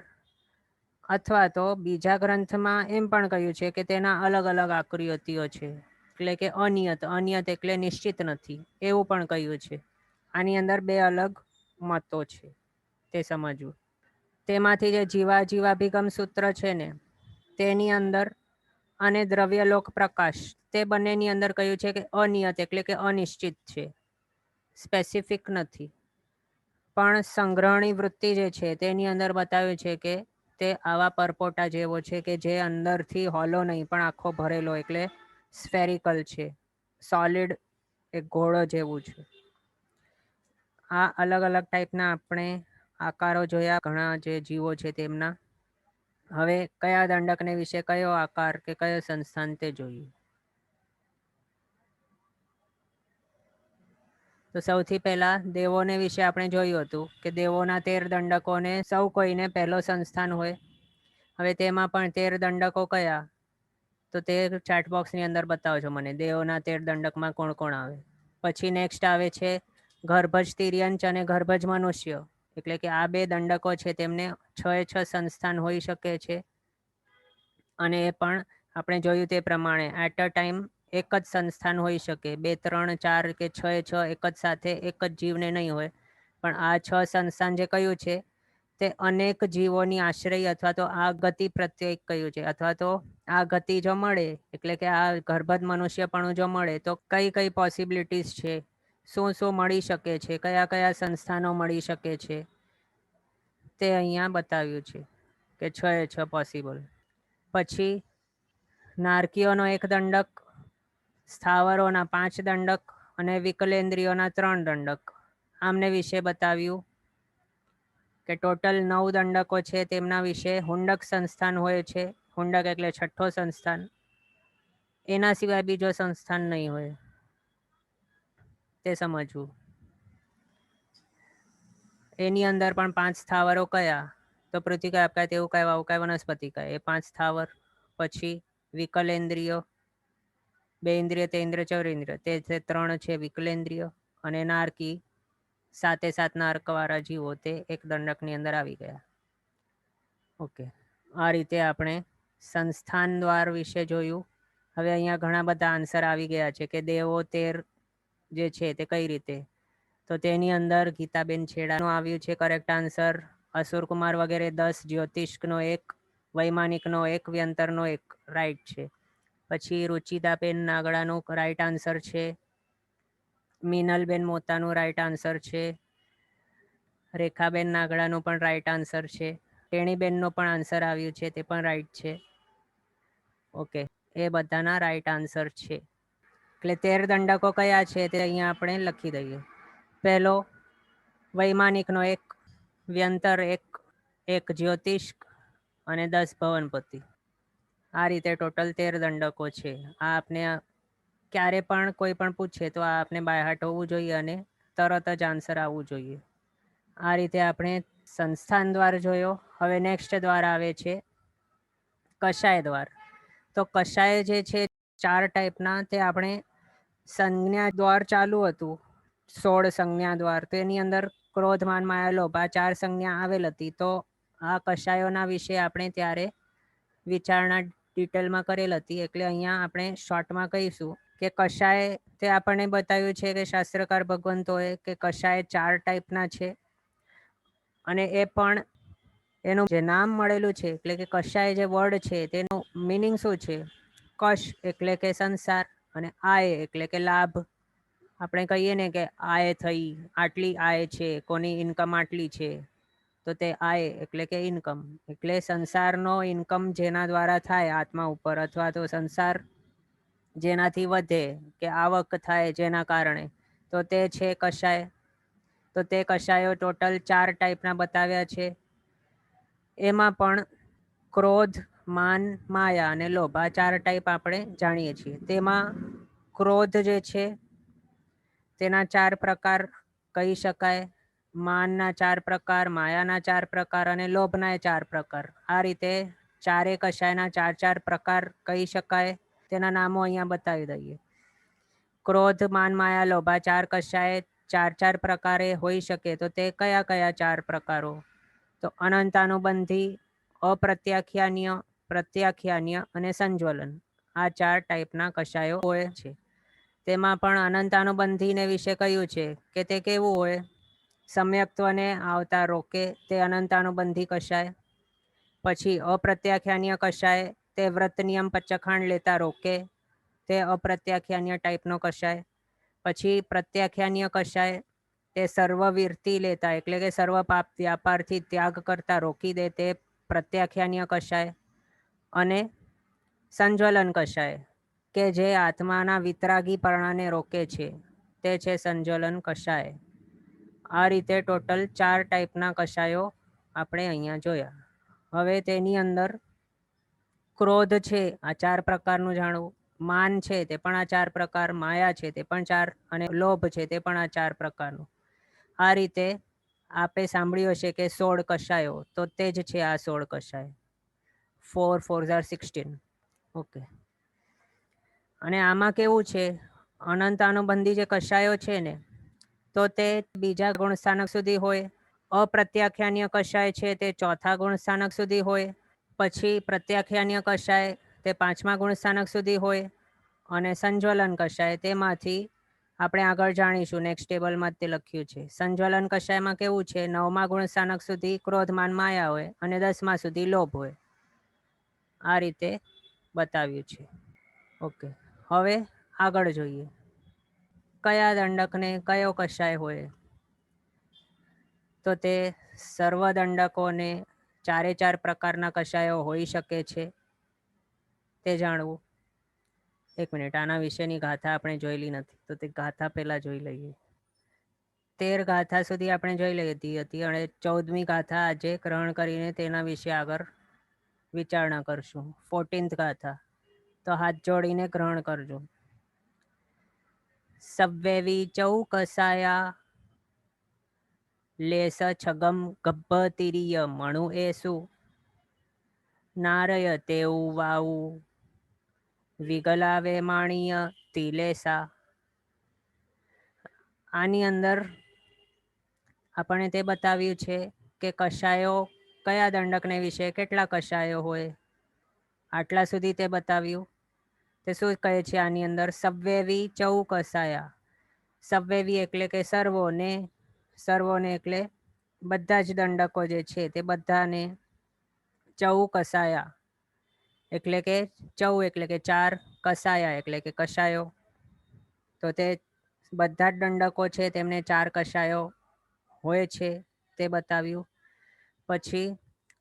અથવા તો બીજા ગ્રંથમાં એમ પણ કહ્યું છે કે તેના અલગ અલગ આકૃતિઓ છે, એટલે કે અનિયત. અનિયત એટલે નિશ્ચિત નથી, એવું પણ કહ્યું છે. આની અંદર બે અલગ મતો છે, તે સમજવું. તેમાંથી જે જીવાભિગમ સૂત્ર છે ને, તેની અંદર અને દ્રવ્યલોક પ્રકાશ, તે બંનેની અંદર કહ્યું છે કે અનિયત એટલે કે અનિશ્ચિત છે, સ્પેસિફિક નથી. પણ સંગ્રહણી વૃત્તિ જે છે તેની અંદર બતાવ્યું છે કે તે આવા પરપોટા જેવો છે કે જે અંદરથી હોલો નહીં પણ આખો ભરેલો, એટલે સ્ફેરિકલ છે, સોલિડ, એક ઘોડો જેવું છે. આ અલગ અલગ ટાઈપના આપણે આકારો જોયા ઘણા જે જીવો છે તેમના. હવે કયા દંડકને વિશે કયો આકાર કે કયો સંસ્થાન તે જોઈએ. તો સૌથી પહેલા દેવોને વિશે આપણે જોયું હતું કે દેવોના 13 દંડકોને સૌ કોઈને પહેલો સંસ્થાન હોય. હવે તેમાં પણ 13 દંડકો કયા, તો તે ચેટ બોક્સની અંદર બતાવજો મને, દેવોના 13 દંડકમાં કોણ કોણ આવે. પછી નેક્સ્ટ આવે છે ગર્ભજ તિર્યંચ અને ગર્ભજ મનુષ્ય, એટલે કે આ બે દંડકો છે તેમને 6 સંસ્થાન હોઈ શકે છે. અને એ પણ આપણે જોયું તે પ્રમાણે એટ અ ટાઈમ એક જ સંસ્થાન હોઈ શકે, 2, 3, 4 કે 6 એક જ સાથે એક જ જીવને નહીં હોય. પણ આ 6 સંસ્થાન જે કહ્યું છે તે અનેક જીવોની આશ્રય અથવા તો આ ગતિ પ્રત્યે કહ્યું છે, અથવા તો આ ગતિ જો મળે, એટલે કે આ ગર્ભજ મનુષ્યપણું જો મળે તો કઈ કઈ પોસિબિલિટીઝ છે, શું શું મળી શકે છે, કયા કયા સંસ્થાનો મળી શકે છે, તે અહીંયા બતાવ્યું છે કે 6 પોસિબલ. પછી નારકીઓનો 1 દંડક, સ્થાવરોના 5 દંડક અને વિકલેન્દ્રિયોના 3 દંડક. આમને વિશે બતાવ્યું કે ટોટલ 9 દંડકો છે, તેમના વિશે હુંડક સંસ્થાન હોય છે. હુંડક એટલે 6થો સંસ્થાન, એના સિવાય બીજો સંસ્થાન નહીં હોય, તે સમજવું. એની અંદર પણ 5 સ્થાવરો કયા, તો પૃથ્વીકાય, અપકાય, તેવુકાય, વાવુકાય, વનસ્પતિકાય, એ 5 સ્થાવર. પછી વિકલેન્દ્રિયો, 2 ઇન્દ્રિય, તેન્દ્રિય, ચૌરેન્દ્રિય, તે 3 છે વિકલેન્દ્રિય. અને નારકી, 7 નાર્કવાળા જીવો, તે 1 દંડકની અંદર આવી ગયા. ઓકે, આ રીતે આપણે સંસ્થાન દ્વાર વિશે જોયું. હવે અહીંયા ઘણા બધા આન્સર આવી ગયા છે કે દેવો 13 જે છે તે કઈ રીતે, તો તેની અંદર ગીતાબેન છેડાનું આવ્યું છે કરેક્ટ આન્સર. અસુરકુમાર વગેરે 10, જ્યોતિષનો 1, વૈમાનિકનો 1, વ્યંતરનો 1 રાઈટ છે. પછી રુચિતાબેન નાગડાનું રાઈટ આન્સર છે. મીનલબેન મોતાનું રાઈટ આન્સર છે. રેખાબેન નાગડાનું પણ રાઈટ આન્સર છે. ટેણીબેનનો પણ આન્સર આવ્યું છે, તે પણ રાઈટ છે. ઓકે, એ બધાના રાઈટ આન્સર છે. એટલે 13 દંડકો કયા છે તે અહીંયા આપણે લખી દઈએ. પહેલો વૈમાનિકનો 1, વ્યંતર 1, 1 જ્યોતિષ અને 10 ભવનપતિ. આ રીતે ટોટલ 13 દંડકો છે. આ આપને ક્યારે પણ કોઈ પણ પૂછે તો આ આપને બાયહાટ હોવું જોઈએ અને તરત જ આન્સર આવવું જોઈએ. આ રીતે આપણે સંસ્થાન દ્વાર જોયો. હવે નેક્સ્ટ દ્વાર આવે છે કષાય દ્વાર. તો કષાય જે છે 4 ટાઈપના, તે આપણે સંજ્ઞા દ્વાર ચાલુ હતું, 16 સંજ્ઞા દ્વાર, તો એની અંદર ક્રોધ, માન, માયા, લોભ આ 4 સંજ્ઞા આવેલ હતી. તો આ કષાયોના વિશે આપણે ત્યારે વિચારણા ડિટેલમાં કરેલ હતી, એટલે અહીંયા આપણે શોર્ટમાં કહીશું કે કષાય તે આપણને બતાવ્યું છે કે શાસ્ત્રકાર ભગવંતોએ કે કષાય 4 ટાઈપના છે, અને એ પણ એનું જે નામ મળેલું છે, એટલે કે કષાય જે વર્ડ છે તેનું મિનિંગ શું છે. કશ એટલે કે સંસાર, અને આય એટલે કે લાભ. આપણે કહીએ ને કે આય થઈ, આટલી આય છે, કોની ઇન્કમ આટલી છે, તો તે આય એટલે કે ઇન્કમ. એટલે સંસારનો ઇન્કમ જેના દ્વારા થાય આત્મા ઉપર, અથવા તો સંસાર જેનાથી વધે કે આવક થાય જેના કારણે, તો તે છે કષાય. તો તે કષાયો ટોટલ 4 ટાઈપના બતાવ્યા છે. એમાં પણ ક્રોધ, માન, માયા અને લોભ આ 4 ટાઈપ આપણે જાણીએ છીએ. તેમાં ક્રોધ જે છે તેના 4 પ્રકાર કહી શકાય, માનના 4 પ્રકાર, માયાના 4 પ્રકાર અને લોભના 4 પ્રકાર. આ રીતે 4 કષાયના 4 પ્રકાર કહી શકાય. તેના નામો અહીંયા બતાવી દઈએ. ક્રોધ, માન, માયા, લોભ આ 4 કષાય 4 પ્રકારે હોઈ શકે. તો તે કયા કયા 4 પ્રકારો? તો અનંતાનુબંધી, અપ્રત્યાખ્યાન્ય, પ્રત્યાખ્યાન્ય અને સંજ્વલન. આ 4 ટાઈપના કષાયો હોય છે. તેમાં પણ અનંતાનુબંધીને વિશે કહ્યું છે કે તે કેવું હોય. સમ્યક્ત્વને આવતા રોકે તે અનંતાનુબંધી કષાય. પછી અપ્રત્યાખ્યાન્ય કષાય, તે વ્રત નિયમ પચખાંડ લેતા રોકે, તે અપ્રત્યાખ્યાન્ય ટાઈપનો કષાય. પછી પ્રત્યાખ્યાન્ય કષાય, તે સર્વવીરતી લેતા એટલે કે સર્વ પાપ વ્યાપારથી ત્યાગ કરતા રોકી દે, તે પ્રત્યાખ્યાન્ય કષાય. અને સંજ્વલન કષાય, કે જે આત્માના વિતરાગીપણાને રોકે છે, તે છે સંજ્વલન કષાય. આ રીતે ટોટલ 4 ટાઈપના કષાયો આપણે અહીંયા જોયા. હવે તેની અંદર ક્રોધ છે આ 4 પ્રકારનું જાણવું, માન છે તે પણ આ 4 પ્રકાર, માયા છે તે પણ 4, અને લોભ છે તે પણ આ 4 પ્રકારનું. આ રીતે આપે સાંભળ્યું હશે કે 16 કષાયો, તો તે જ છે આ 16 કષાય. 4 4 16. ઓકે. અને આમાં કેવું છે, અનંતાનુબંધી જે કષાયો છે ને, તો તે બીજા ગુણસ્થાનક સુધી હોય. અપ્રત્યાખ્યાન્ય કષાય છે તે 4થા ગુણસ્થાનક સુધી હોય. પછી પ્રત્યાખ્યાન્ય કષાય તે 5મા ગુણસ્થાનક સુધી હોય. અને સંજ્વલન કષાય તેમાંથી આપણે આગળ જાણીશું, નેક્સ્ટ ટેબલમાં તે લખ્યું છે. સંજ્વલન કષાયમાં કેવું છે, 9મા ગુણસ્થાનક સુધી ક્રોધ, માન, માયા હોય, અને 10મા સુધી લોભ હોય. આ રીતે બતાવ્યું છે. ઓકે. હવે આગળ જોઈએ, કયા દંડકને કયો કષાય હોય. તો તે સર્વદંડકોને 4 પ્રકારના કષાયો હોઈ શકે છે, તે જાણવું. એક મિનિટ, આના વિશેની ગાથા આપણે જોયેલી નથી, તો તે ગાથા પહેલા જોઈ લઈએ. 13 ગાથા સુધી આપણે જોઈ લીધી હતી, અને 14મી ગાથા આજે ગ્રહણ કરીને તેના વિશે આગળ વિચારણા કરશું. 14th ગાથા, તો હાથ જોડીને ગ્રહણ કરજો. સવ્વેવી ચૌકસાયા લેસ છગમ ગભ્ભ તિરીય મણુ એસુ નારય તેઉ વાઉ વિગલાવે માણીય તિલેસા. આની અંદર આપણે તે બતાવ્યું છે કે કષાયો કયા દંડકને વિશે કેટલા કષાયો હોય. આટલા સુધી તે બતાવ્યું. તે શું કહે છે આની અંદર, સવ્વેવી ચૌકસાયા. સવ્વેવી એટલે કે સર્વોને, સર્વોને એટલે બધા જ દંડકો જે છે તે બધાને. ચૌકસાયા એટલે કે ચૌ એટલે કે 4, કસાયા એટલે કે કષાયો. તો તે બધા જ દંડકો છે તેમને 4 કષાયો હોય છે, તે બતાવ્યું. પછી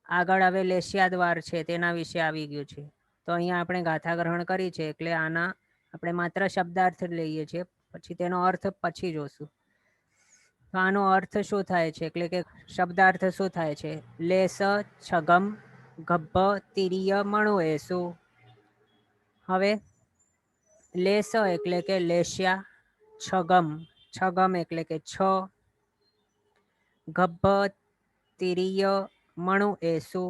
આગળ હવે લેશિયા દ્વાર છે તેના વિશે આવી ગયું છે. તો અહીંયા આપણે ગાથા ગ્રહણ કરી છે, એટલે આના આપણે માત્ર શબ્દાર્થ લઈએ છીએ, પછી તેનો અર્થ પછી જોશું. તો આનો અર્થ શું થાય છે, એટલે કે શબ્દાર્થ શું થાય છે. લેસ છગમ ગભ્ભ તિરીય મણુ એસુ. હવે લેસ એટલે કે લેશિયા, છગમ, છગમ એટલે કે 6, ગભ્ભ તિરીય મણુ એસુ,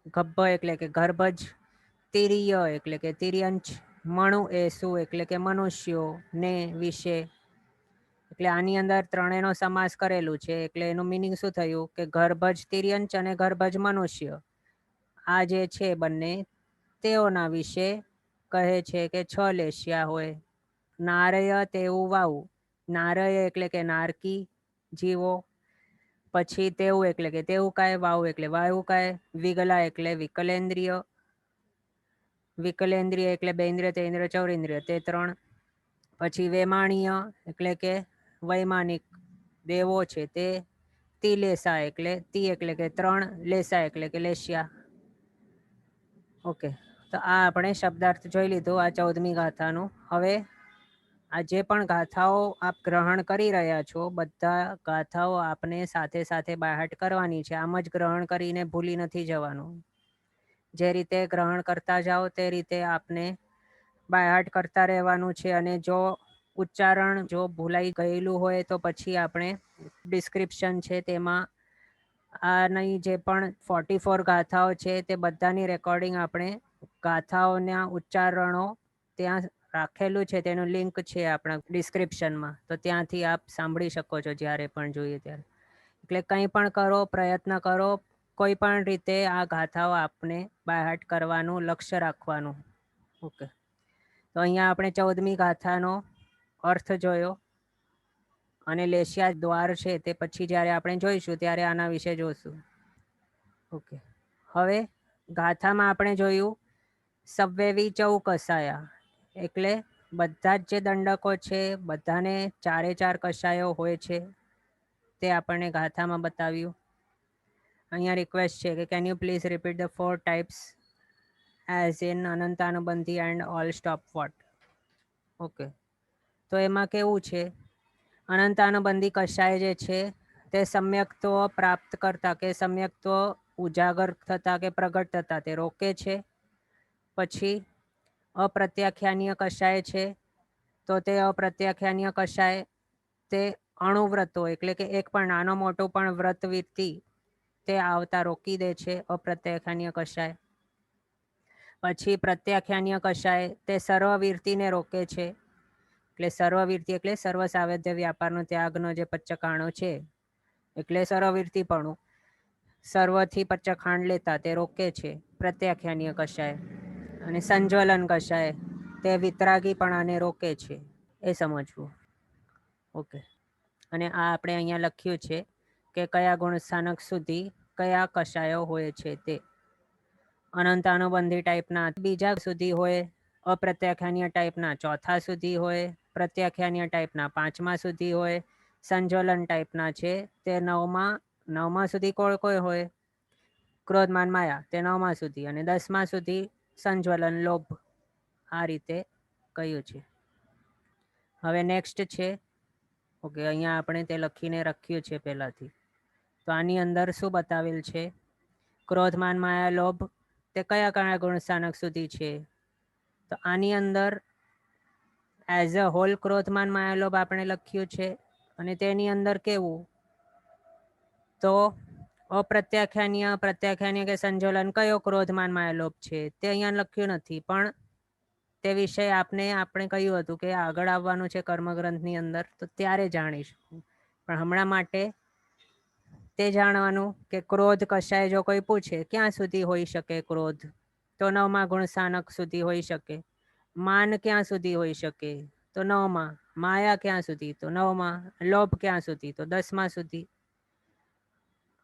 ગભ્ભ એટલે કે ગર્ભજ, તિર્ય એટલે કે તિર્યંચ, મણુ એ શું એટલે કે મનુષ્યો ને વિશે, એટલે આની અંદર ત્રણેયનો સમાસ કરેલું છે. એટલે એનું મિનિંગ શું થયું કે ગર્ભજ તિર્યંચ અને ગર્ભજ મનુષ્ય આ જે છે બંને તેઓના વિશે કહે છે કે 6 લેશિયા હોય. નારય તેવું વાવું, નારય એટલે કે નારકી જીવો, પછી તેવું એટલે કે તેવું કાય, વાવ એટલે વાયુ કાય, વિગલા એટલે વિકલેન્દ્રિય, વિકલેન્દ્રિય એટલે બેન્દ્રિય તેન્દ્રિય ચૌરેન્દ્રિય તે 3, પછી વૈમાણીય એટલે કે વૈમાનિક દેવો છે તે, તિલેસા એટલે તી એટલે કે 3, લેસા એટલે કે લેશિયા. ઓકે, તો આ આપણે શબ્દાર્થ જોઈ લીધું આ 14મી ગાથાનું. હવે આ જે પણ ગાથાઓ આપ ગ્રહણ કરી રહ્યા છો બધા ગાથાઓ આપને સાથે સાથે બાયહાટ કરવાની છે. આમ જ ગ્રહણ કરીને ભૂલી નથી જવાનું. જે રીતે ગ્રહણ કરતા જાઓ તે રીતે આપને બાયહાટ કરતા રહેવાનું છે. અને જો ઉચ્ચારણ જો ભૂલાઈ ગયેલું હોય તો પછી આપણે ડિસ્ક્રિપ્શન છે તેમાં આની જે પણ 44 ગાથાઓ છે તે બધાની રેકોર્ડિંગ આપણે ગાથાઓના ઉચ્ચારણો ત્યાં રાખેલું છે, તેનું લિંક છે આપણા ડિસ્ક્રિપ્શનમાં, તો ત્યાંથી આપ સાંભળી શકો છો જ્યારે પણ જોઈએ ત્યારે. એટલે કંઈ પણ કરો, પ્રયત્ન કરો, કોઈ પણ રીતે આ ગાથાઓ આપને બાયહાટ કરવાનું લક્ષ્ય રાખવાનું. ઓકે, તો અહીંયા આપણે 14મી ગાથાનો અર્થ જોયો અને લેશિયા દ્વાર છે તે પછી જ્યારે આપણે જોઈશું ત્યારે આના વિશે જોઈશું. ઓકે, હવે ગાથામાં આપણે જોયું સવ્વેવી ચૌકસાયા એટલે બધા જ જે દંડકો છે બધાને 4 કશાયો હોય છે તે આપણને ગાથામાં બતાવ્યું. અહીંયા રિક્વેસ્ટ છે કે can you please repeat the 4 types as in અનંતાનુબંધી and all stop what. Okay, તો એમાં કેવું છે અનંતાનુબંધી કશાય જે છે તે સમ્યક્ત્વ પ્રાપ્ત કરતા કે સમ્યક્ત્વ ઉજાગર થતા કે પ્રગટ થતા તે રોકે છે. પછી અપ્રત્યાખ્યાનીય કશાય છે તો તે અપ્રત્યાખ્યાનીય કશાય તે અણુવ્રતો એટલે કે એક પણ નાનો મોટો પણ વ્રત વિધિ તે આવતા રોકી દે છે અપ્રત્યાખ્યાનીય કશાય. પછી પ્રત્યાખ્યાનીય કશાય તે સર્વવીરતીને રોકે છે. એટલે સર્વવીરતી એટલે સર્વ સાવધ્ય વ્યાપારનો ત્યાગનો જે પચ્ચકાણો છે એટલે સર્વવીરતીપણું, સર્વથી પચ્ચખાંડ લેતા તે રોકે છે પ્રત્યાખ્યાનીય કશાય. અને સંજ્વલન કશાય તે વિતરાગીપણાને રોકે છે, એ સમજવું. ઓકે, અને આ આપણે અહીંયા લખ્યું છે કે કયા ગુણ સ્થાનક સુધી કયા કશાયો હોય છે તે. અનંતાનુબંધી ટાઈપના બીજા સુધી હોય, અપ્રત્યાખ્યાનીય ટાઈપના ચોથા સુધી હોય, પ્રત્યાખ્યાનીય ટાઈપના 5મા સુધી હોય, સંજ્વલન ટાઈપના છે તે 9મા સુધી કોઈ હોય, ક્રોધમાન માયા તે 9મા સુધી, અને 10મા સુધી સંજ્વલન લોભ. આ રીતે કહ્યું છે. હવે નેક્સ્ટ છે, ઓકે અહીંયા આપણે તે લખીને રાખ્યું છે પહેલાંથી. તો આની અંદર શું બતાવેલ છે, ક્રોધમાન માયા લોભ તે કયા કયા ગુણ સ્થાનક સુધી છે. તો આની અંદર એઝ અ હોલ ક્રોધમાન માયા લોભ આપણે લખ્યું છે. અને તેની અંદર કેવું તો અપ્રત્યાખ્યાનીય, પ્રત્યાખ્યાનીય કે સંજ્વલન કયો ક્રોધમાન માયા લોભ છે તે અહીંયા લખ્યું નથી, પણ તે વિષય આપણે કહ્યું હતું કે આગળ આવવાનું છે કર્મગ્રંથની અંદર, તો ત્યારે જાણીશું. પણ હમણાં માટે તે જાણવાનું કે ક્રોધ કશાય જો કોઈ પૂછે ક્યાં સુધી હોઈ શકે ક્રોધ, તો 9મા ગુણ સ્થાનક સુધી હોઈ શકે. માન ક્યાં સુધી હોઈ શકે, તો 9મા. માયા ક્યાં સુધી, તો 9મા. લોભ ક્યાં સુધી, તો 10મા સુધી.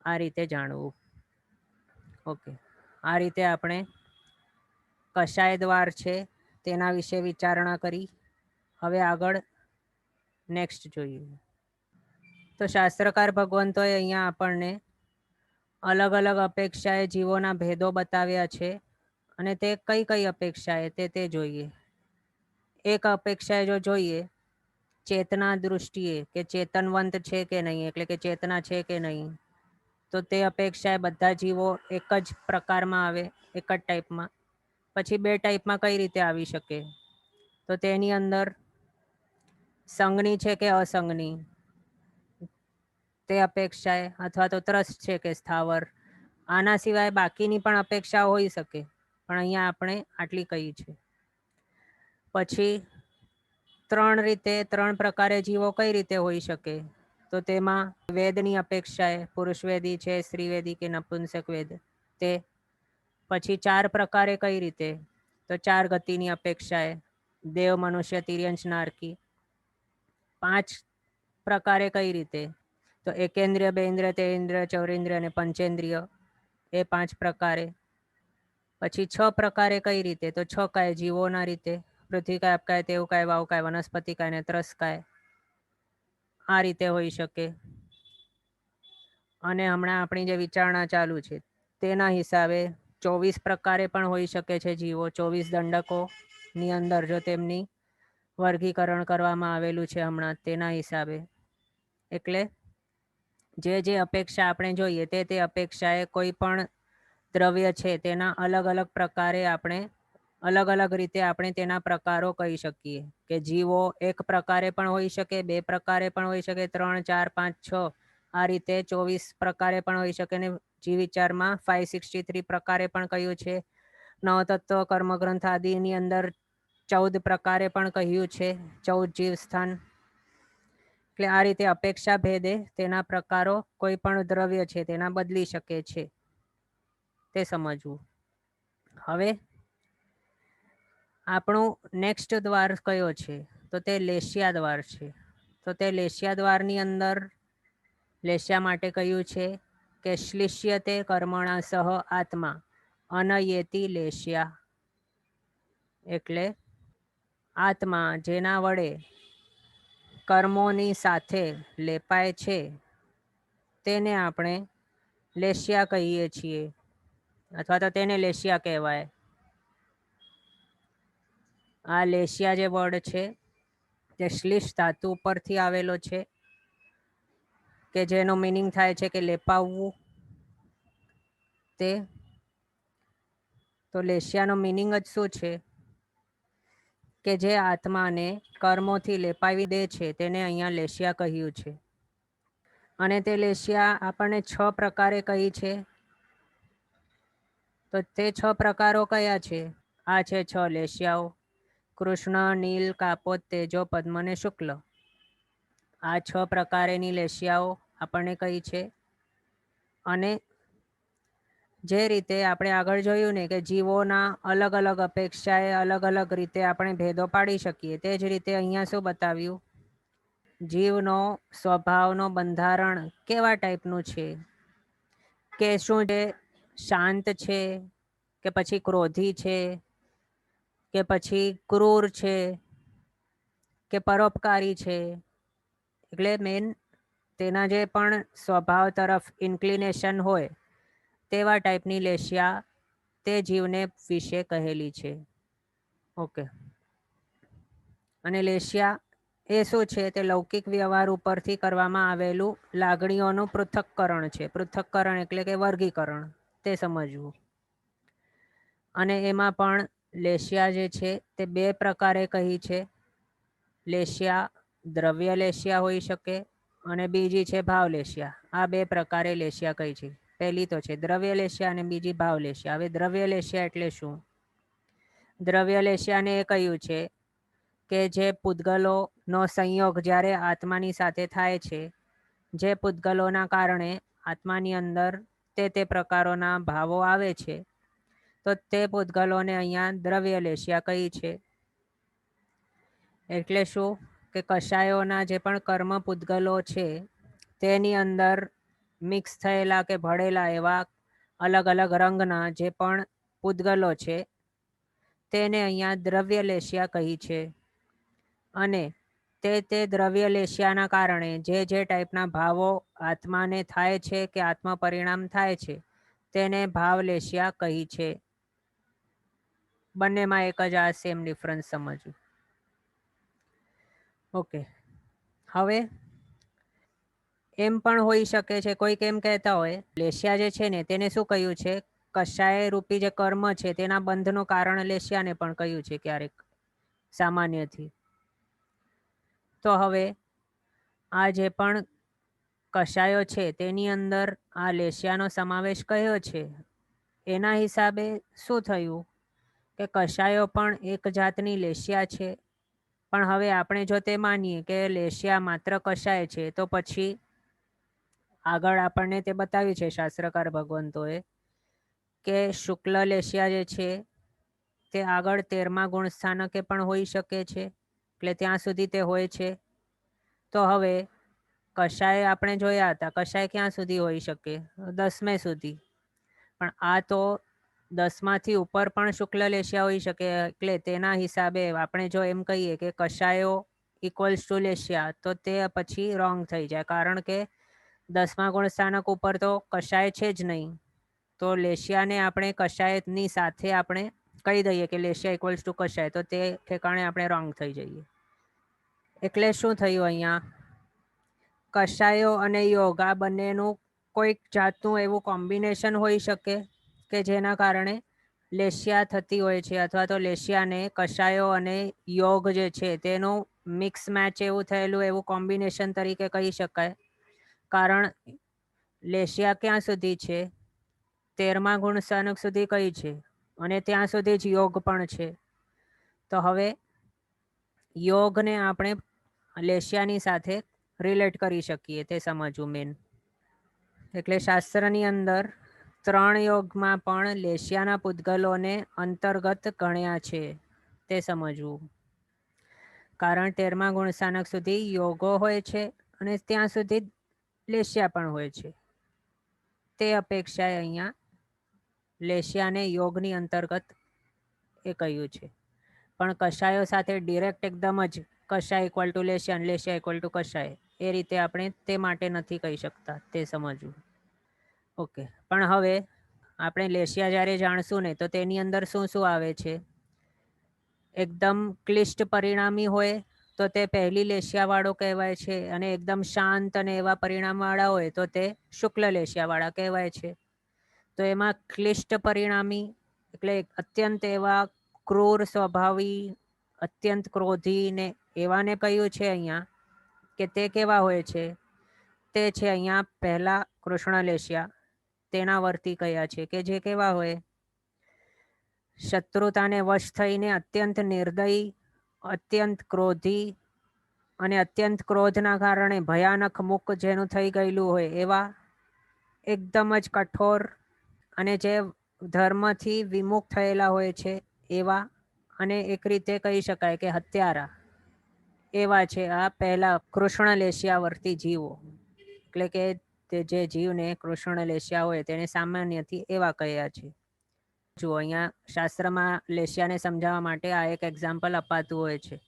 આ રીતે જાણવું. ઓકે, આ રીતે આપણે કશાય દ્વાર છે તેના વિશે વિચારણા કરી. હવે આગળ નેક્સ્ટ જોઈએ. તો શાસ્ત્રકાર ભગવંતોએ અહીંયા આપણને અલગ અલગ અપેક્ષાએ જીવોના ભેદો બતાવ્યા છે, અને તે કઈ કઈ અપેક્ષાએ તે જોઈએ. એક અપેક્ષાએ જો જોઈએ ચેતના દૃષ્ટિએ કે ચેતનવંત છે કે નહીં, એટલે કે ચેતના છે કે નહીં, તો તે અપેક્ષાએ બધા જીવો એક જ પ્રકારમાં આવે, એક જ ટાઈપમાં. પછી 2 ટાઈપમાં કઈ રીતે આવી શકે, તો તેની અંદર સંગની છે કે અસંગની તે અપેક્ષાએ, અથવા તો ત્રસ્ત છે કે સ્થાવર. આના સિવાય બાકીની પણ અપેક્ષાઓ હોઈ શકે, પણ અહીંયા આપણે આટલી કહી છે. પછી 3 રીતે 3 પ્રકારે જીવો કઈ રીતે હોઈ શકે, તો તેમાં વેદની અપેક્ષાએ પુરુષવેદી છે, સ્ત્રીવેદી કે નપુંસક વેદ તે. પછી 4 પ્રકારે કઈ રીતે, તો 4 ગતિની અપેક્ષાએ દેવ, મનુષ્ય, તિર્યંશ, નારકી. 5 પ્રકારે કઈ રીતે, તો એકેન્દ્રિય, બેન્દ્રિય, તેન્દ્રિય, ચૌરેન્દ્રિય અને પંચેન્દ્રિય એ 5 પ્રકારે. પછી 6 પ્રકારે કઈ રીતે, તો 6 કાય જીવોના રીતે, પૃથ્વીકાય, આપકાય, તેવકાય, વાવકાય, વનસ્પતિકાય અને ત્રસકાય. આ રીતે હોઈ શકે. અને હમણાં આપણી જે વિચારણા ચાલુ છે તેના હિસાબે 24 પ્રકારે પણ હોઈ શકે છે જીવો. 24 દંડકોની અંદર જો તેમની વર્ગીકરણ કરવામાં આવેલું છે હમણાં તેના હિસાબે. એટલે જે અપેક્ષા આપણે જોઈએ તે અપેક્ષાએ કોઈ પણ દ્રવ્ય છે તેના અલગ અલગ પ્રકારે આપણે અલગ અલગ રીતે આપણે તેના પ્રકારો કહી શકીએ. કે જીવો 1 પ્રકારે પણ હોઈ શકે, 2 પ્રકારે પણ હોઈ શકે, 3, 4, 5, 6 આ રીતે 24 પ્રકારે પણ હોઈ શકે. ને જીવ વિચારમાં 563 પ્રકારે પણ કહ્યું છે. નવતત્વ કર્મગ્રંથ આદિની અંદર 14 પ્રકારે પણ કહ્યું છે, 14 જીવ સ્થાન. એટલે આ રીતે અપેક્ષા ભેદે તેના પ્રકારો કોઈ પણ દ્રવ્ય છે તેના બદલી શકે છે, તે સમજવું. હવે આપણું નેક્સ્ટ દ્વાર કયો છે, તો તે લેશિયા દ્વાર છે. તો તે લેશિયા દ્વારની અંદર લેશિયા માટે કહ્યું છે કે શ્લિષ્યતે કર્મણા સહ આત્મા અનયેતિ લેશિયા. એટલે આત્મા જેના વડે કર્મોની સાથે લેપાય છે તેને આપણે લેશિયા કહીએ છીએ, અથવા તો તેને લેશિયા કહેવાય. આ લેશિયા જે વર્ડ છે તે શ્લિષ ધાતુ પરથી આવેલો છે, કે જેનો મિનિંગ થાય છે કે લેપાવવું. તે તો લેશિયાનો મિનિંગ જ શું છે, કે જે આત્માને કર્મોથી લેપાવી દે છે તેને અહીંયા લેશિયા કહ્યું છે. અને તે લેશિયા આપણને 6 પ્રકારે કહી છે. તો તે 6 પ્રકારો કયા છે? આ છે 6 લેશિયાઓ: કૃષ્ણ, નીલ, કાપોદ, તેજો, પદ્મ ને શુક્લ. આ 6 પ્રકારેની લેશિયાઓ આપણને કહી છે. અને જે રીતે આપણે આગળ જોયું ને કે જીવોના અલગ અલગ અપેક્ષાએ અલગ અલગ રીતે આપણે ભેદો પાડી શકીએ, તે જ રીતે અહીંયા શું બતાવ્યું, જીવનો સ્વભાવનો બંધારણ કેવા ટાઈપનું છે, કે શું છે, શાંત છે કે પછી ક્રોધી છે કે પછી ક્રૂર છે કે પરોપકારી છે. એટલે મેન તેના જે પણ સ્વભાવ તરફ ઇન્ક્લિનેશન હોય તેવા ટાઈપની લેશિયા તે જીવને વિશે કહેલી છે. ઓકે. અને લેશિયા એ શું છે, તે લૌકિક વ્યવહાર ઉપરથી કરવામાં આવેલું લાગણીઓનું પૃથક્કરણ છે. પૃથક્કરણ એટલે કે વર્ગીકરણ, તે સમજવું. અને એમાં પણ લેશિયા જે છે તે 2 પ્રકારે કહી છે. લેશિયા દ્રવ્ય લેશિયા હોઈ શકે અને બીજી છે ભાવ લેશિયા. આ 2 પ્રકારે લેશિયા કહી છે. પહેલી તો છે દ્રવ્ય લેશિયા અને બીજી ભાવ લેશિયા. હવે દ્રવ્ય લેશિયા એટલે શું? દ્રવ્ય લેશિયાને એ કહ્યું છે કે જે પૂતગલોનો સંયોગ જ્યારે આત્માની સાથે થાય છે, જે પૂતગલોના કારણે આત્માની અંદર તે પ્રકારોના ભાવો આવે છે, તો તે પૂતગલોને અહીંયા દ્રવ્ય લેશિયા કહી છે. એટલે શું, કે કષાયોના જે પણ કર્મ પૂતગલો છે તેની અંદર મિક્સ થયેલા કે ભળેલા એવા અલગ અલગ રંગના જે પણ પૂતગલો છે તેને અહીંયા દ્રવ્ય લેશિયા કહી છે. અને તે દ્રવ્ય લેશિયાના કારણે જે ટાઈપના ભાવો આત્માને થાય છે કે આત્મા પરિણામ થાય છે તેને ભાવ લેશિયા કહી છે. બંનેમાં એક જ આ સેમ ડિફરન્સ સમજવું. ઓકે. હવે એમ પણ હોઈ શકે છે, કોઈક એમ કહેતા હોય લેશિયા જે છે ને તેને શું કહ્યું છે, કષાય રૂપી જે કર્મ છે તેના બંધનું કારણ લેશિયાને પણ કહ્યું છે ક્યારેક સામાન્યથી. તો હવે આ જે પણ કષાયો છે તેની અંદર આ લેશિયાનો સમાવેશ કયો છે, એના હિસાબે શું થયું, કે કશાયો પણ એક જાતની લેશિયા છે. પણ હવે આપણે જો તે માનીએ કે લેશિયા માત્ર કશાય છે, તો પછી આગળ આપણને તે બતાવ્યું છે શાસ્ત્રકાર ભગવંતોએ કે શુક્લ લેશિયા જે છે તે આગળ 13મા ગુણ સ્થાનકે પણ હોઈ શકે છે, એટલે ત્યાં સુધી તે હોય છે. તો હવે કશાય આપણે જોયા હતા, કશાય ક્યાં સુધી હોઈ શકે? 10મે સુધી. પણ આ તો 10માંથી ઉપર પણ શુક્લ લેશિયા હોઈ શકે, એટલે તેના હિસાબે આપણે જો એમ કહીએ કે કશાયો ઇક્વલ્સ ટુ લેશિયા, તો તે પછી રોંગ થઈ જાય, કારણ કે 10મા ગુણ સ્થાનક ઉપર તો કશાય છે જ નહીં. તો લેશિયાને આપણે કશાયની સાથે આપણે કહી દઈએ કે લેશિયા ઇક્વલ્સ ટુ કશાય, તો તે ઠેકાણે આપણે રોંગ થઈ જઈએ. એટલે શું થયું અહીંયા? કશાયો અને યોગ આ બંનેનું કોઈક જાતનું એવું કોમ્બિનેશન હોઈ શકે કે જેના કારણે લેશિયા થતી હોય છે, અથવા તો લેશિયાને કશાયો અને યોગ જે છે તેનું મિક્સ મેચ એવું થયેલું, એવું કોમ્બિનેશન તરીકે કહી શકાય. કારણ લેશિયા ક્યાં સુધી છે? 13મા ગુણ સ્થાનક સુધી કઈ છે, અને ત્યાં સુધી જ યોગ પણ છે. તો હવે યોગને આપણે લેશિયાની સાથે રિલેટ કરી શકીએ, તે સમજવું મેન. એટલે શાસ્ત્રની અંદર 3 યોગમાં પણ લેશિયાના પૂતગલોને અંતર્ગત ગણ્યા છે, તે સમજવું. કારણ 13મા ગુણ સ્થાનક સુધી યોગો હોય છે અને ત્યાં સુધી લેશિયા પણ હોય છે. તે અપેક્ષાએ અહીંયા લેશિયાને યોગની અંતર્ગત એ કહ્યું છે. પણ કશાયો સાથે ડિરેક્ટ એકદમ જ કશાય ઇક્વલ ટુ લેશિયા, લેશિયા ઇક્વલ ટુ કશાય, એ રીતે આપણે તે માટે નથી કહી શકતા, તે સમજવું. ઓકે, પણ હવે આપણે લેશિયા જ્યારે જાણશું ને, તો તેની અંદર શું શું આવે છે? એકદમ ક્લિષ્ટ પરિણામી હોય તો તે પહેલી લેશિયાવાળો કહેવાય છે, અને એકદમ શાંત અને એવા પરિણામવાળા હોય તો તે શુક્લ લેશિયાવાળા કહેવાય છે. તો એમાં ક્લિષ્ટ પરિણામી એટલે અત્યંત એવા ક્રૂર સ્વભાવી, અત્યંત ક્રોધી ને એવાને કહ્યું છે અહીંયા કે તે કેવા હોય છે? તે છે અહીંયા પહેલા કૃષ્ણ લેશિયા, તેના વર્તી કયા છે કે જે કેવા હોય? શત્રુતાને વશ થઈને અત્યંત નિર્દયી, અત્યંત ક્રોધી અને અત્યંત ક્રોધના કારણે ભયાનક મુખ જેનું થઈ ગયેલું હોય એવા, એકદમ જ કઠોર અને જે ધર્મથી વિમુખ થયેલા હોય છે એવા, અને એક રીતે કહી શકાય કે હત્યારા, એવા છે આ પહેલા કૃષ્ણ લેશિયાવર્તી જીવો. એટલે કે તે જે જીવને કૃષ્ણ લેશિયા હોય તેને સામાન્યથી એવા કહ્યા છે. જુઓ, અહીંયા શાસ્ત્રમાં લેશિયાને સમજાવવા માટે આ એક એક્ઝામ્પલ અપાતું હોય છે.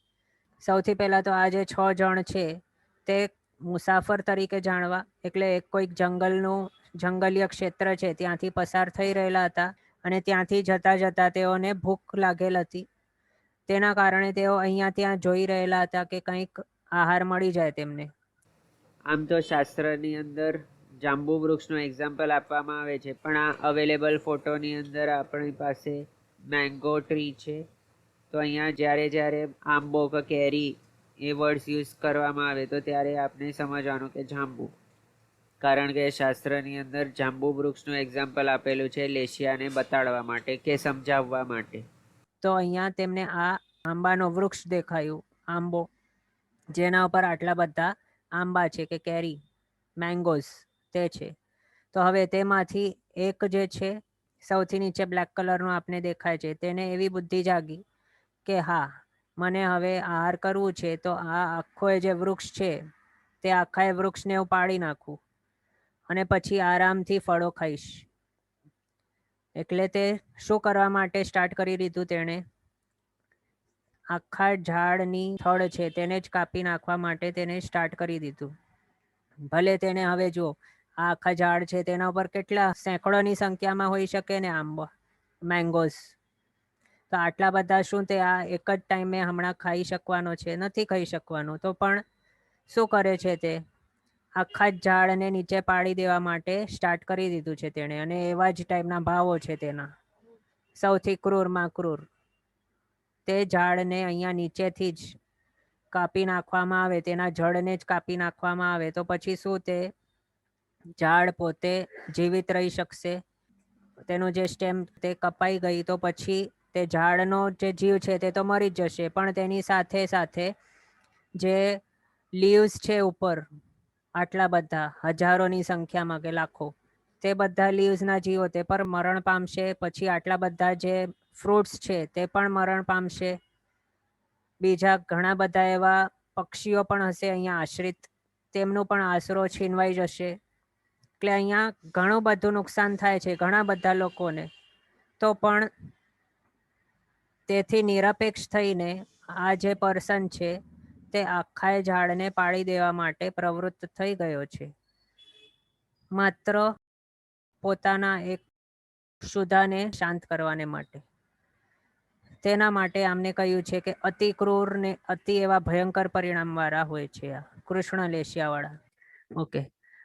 સૌથી પહેલાં તો આ જે 6 જણ છે તે મુસાફર તરીકે જાણવા, એટલે કોઈક જંગલીય ક્ષેત્ર છે ત્યાંથી પસાર થઈ રહેલા હતા, અને ત્યાંથી જતા જતા તેઓને ભૂખ લાગેલ હતી. તેના કારણે તેઓ અહીંયા ત્યાં જોઈ રહેલા હતા કે કંઈક આહાર મળી જાય તેમને. આમ તો શાસ્ત્રની અંદર જાંબુ વૃક્ષનું એક્ઝામ્પલ આપવામાં આવે છે, પણ આ અવેલેબલ ફોટોની અંદર આપણી પાસે મેંગો ટ્રી છે. તો અહીંયા જ્યારે આંબો કે કેરી એ વર્ડ્સ યુઝ કરવામાં આવે તો ત્યારે આપણે સમજવાનું કે જાંબુ, કારણ કે શાસ્ત્રની અંદર જાંબુ વૃક્ષનું એક્ઝામ્પલ આપેલું છે લેશિયાને બતાડવા માટે કે સમજાવવા માટે. તો અહીંયા તેમને આ આંબાનો વૃક્ષ દેખાયું, આંબો, જેના ઉપર આટલા બધા આંબા છે કે કેરી, મેંગોઝ તે છે. તો હવે તેમાંથી એક જે છે સૌથી નીચે બ્લેક કલરનું આપને દેખાય છે, તેને એવી બુદ્ધિ જાગી કે હા, મને હવે આહાર કરવું છે, તો આ આખો જે વૃક્ષ છે તે આખા એ વૃક્ષને હું પાડી નાખું અને પછી આરામથી ફળો ખાઈશ. એટલે તે શું કરવા માટે સ્ટાર્ટ કરી દીધું? તેણે આખા ઝાડની થડ છે તેને જ કાપી નાખવા માટે તેને સ્ટાર્ટ કરી દીધું. ભલે તેને હવે જો આ આખા ઝાડ છે તેના ઉપર કેટલા સેંકડોની સંખ્યામાં હોઈ શકે ને આંબા, મેંગોઝ, તો આટલા બધા શું તે આ એક જ ટાઈમે હમણાં ખાઈ શકવાનો છે? નથી ખાઈ શકવાનો. તો પણ શું કરે છે તે? આખા જ ઝાડને નીચે પાડી દેવા માટે સ્ટાર્ટ કરી દીધું છે તેણે, અને એવા જ ટાઈપના ભાવો છે તેના, સૌથી ક્રૂરમાં ક્રૂર. તે ઝાડને અહીંયા નીચેથી જ કાપી નાખવામાં આવે, તેના જડને જ કાપી નાખવામાં આવે, તો પછી શું તે ઝાડ પોતે જીવિત રહી શકશે? તેનું જે સ્ટેમ તે કપાઈ ગઈ તો પછી તે ઝાડનો જે જીવ છે તે તો મરી જ જશે, પણ તેની સાથે સાથે જે લીવ્સ છે ઉપર આટલા બધા હજારોની સંખ્યામાં કે લાખો, તે બધા લીવ્સના જીવો તે પર મરણ પામશે. પછી આટલા બધા જે ફ્રૂટ્સ છે તે પણ મરણ પામશે. બીજા ઘણા બધા એવા પક્ષીઓ પણ હશે અહીંયા આશ્રિત, તેમનો પણ આશરો છીનવાઈ જશે. એટલે અહીંયા ઘણું બધું નુકસાન થાય છે ઘણા બધા લોકોને. તો પણ તેથી નિરપેક્ષ થઈને આ જે પર્સન છે તે આખા ઝાડને પાડી દેવા માટે પ્રવૃત્ત થઈ ગયો છે, માત્ર પોતાના એક ક્ષુધાને શાંત કરવાને માટે. તેના માટે આમને કહ્યું છે કે અતિ ક્રૂર ને અતિ એવા ભયંકર પરિણામવાળા હોય છે આ કૃષ્ણ લેશિયાવાળા. ઓકે,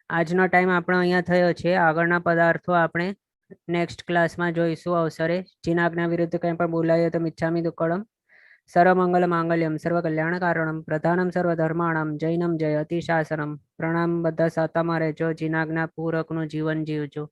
આજનો ટાઈમ આપણો અહીંયા થયો છે. આગળના પદાર્થો આપણે નેક્સ્ટ ક્લાસમાં જોઈશું અવસરે. જીનાજ્ઞા વિરુદ્ધ કંઈ પણ બોલાયો તો મિચ્છામિ દુક્કડમ. સર્વમંગલ માંગલ્યમ સર્વ કલ્યાણ કારણમ પ્રધાનમ સર્વ ધર્માણમ જૈનમ જય અતિશાસનમ. પ્રણામ. બધા સાતામાં રહેજો, જીનાજ્ઞા પૂરકનું જીવન જીવજો.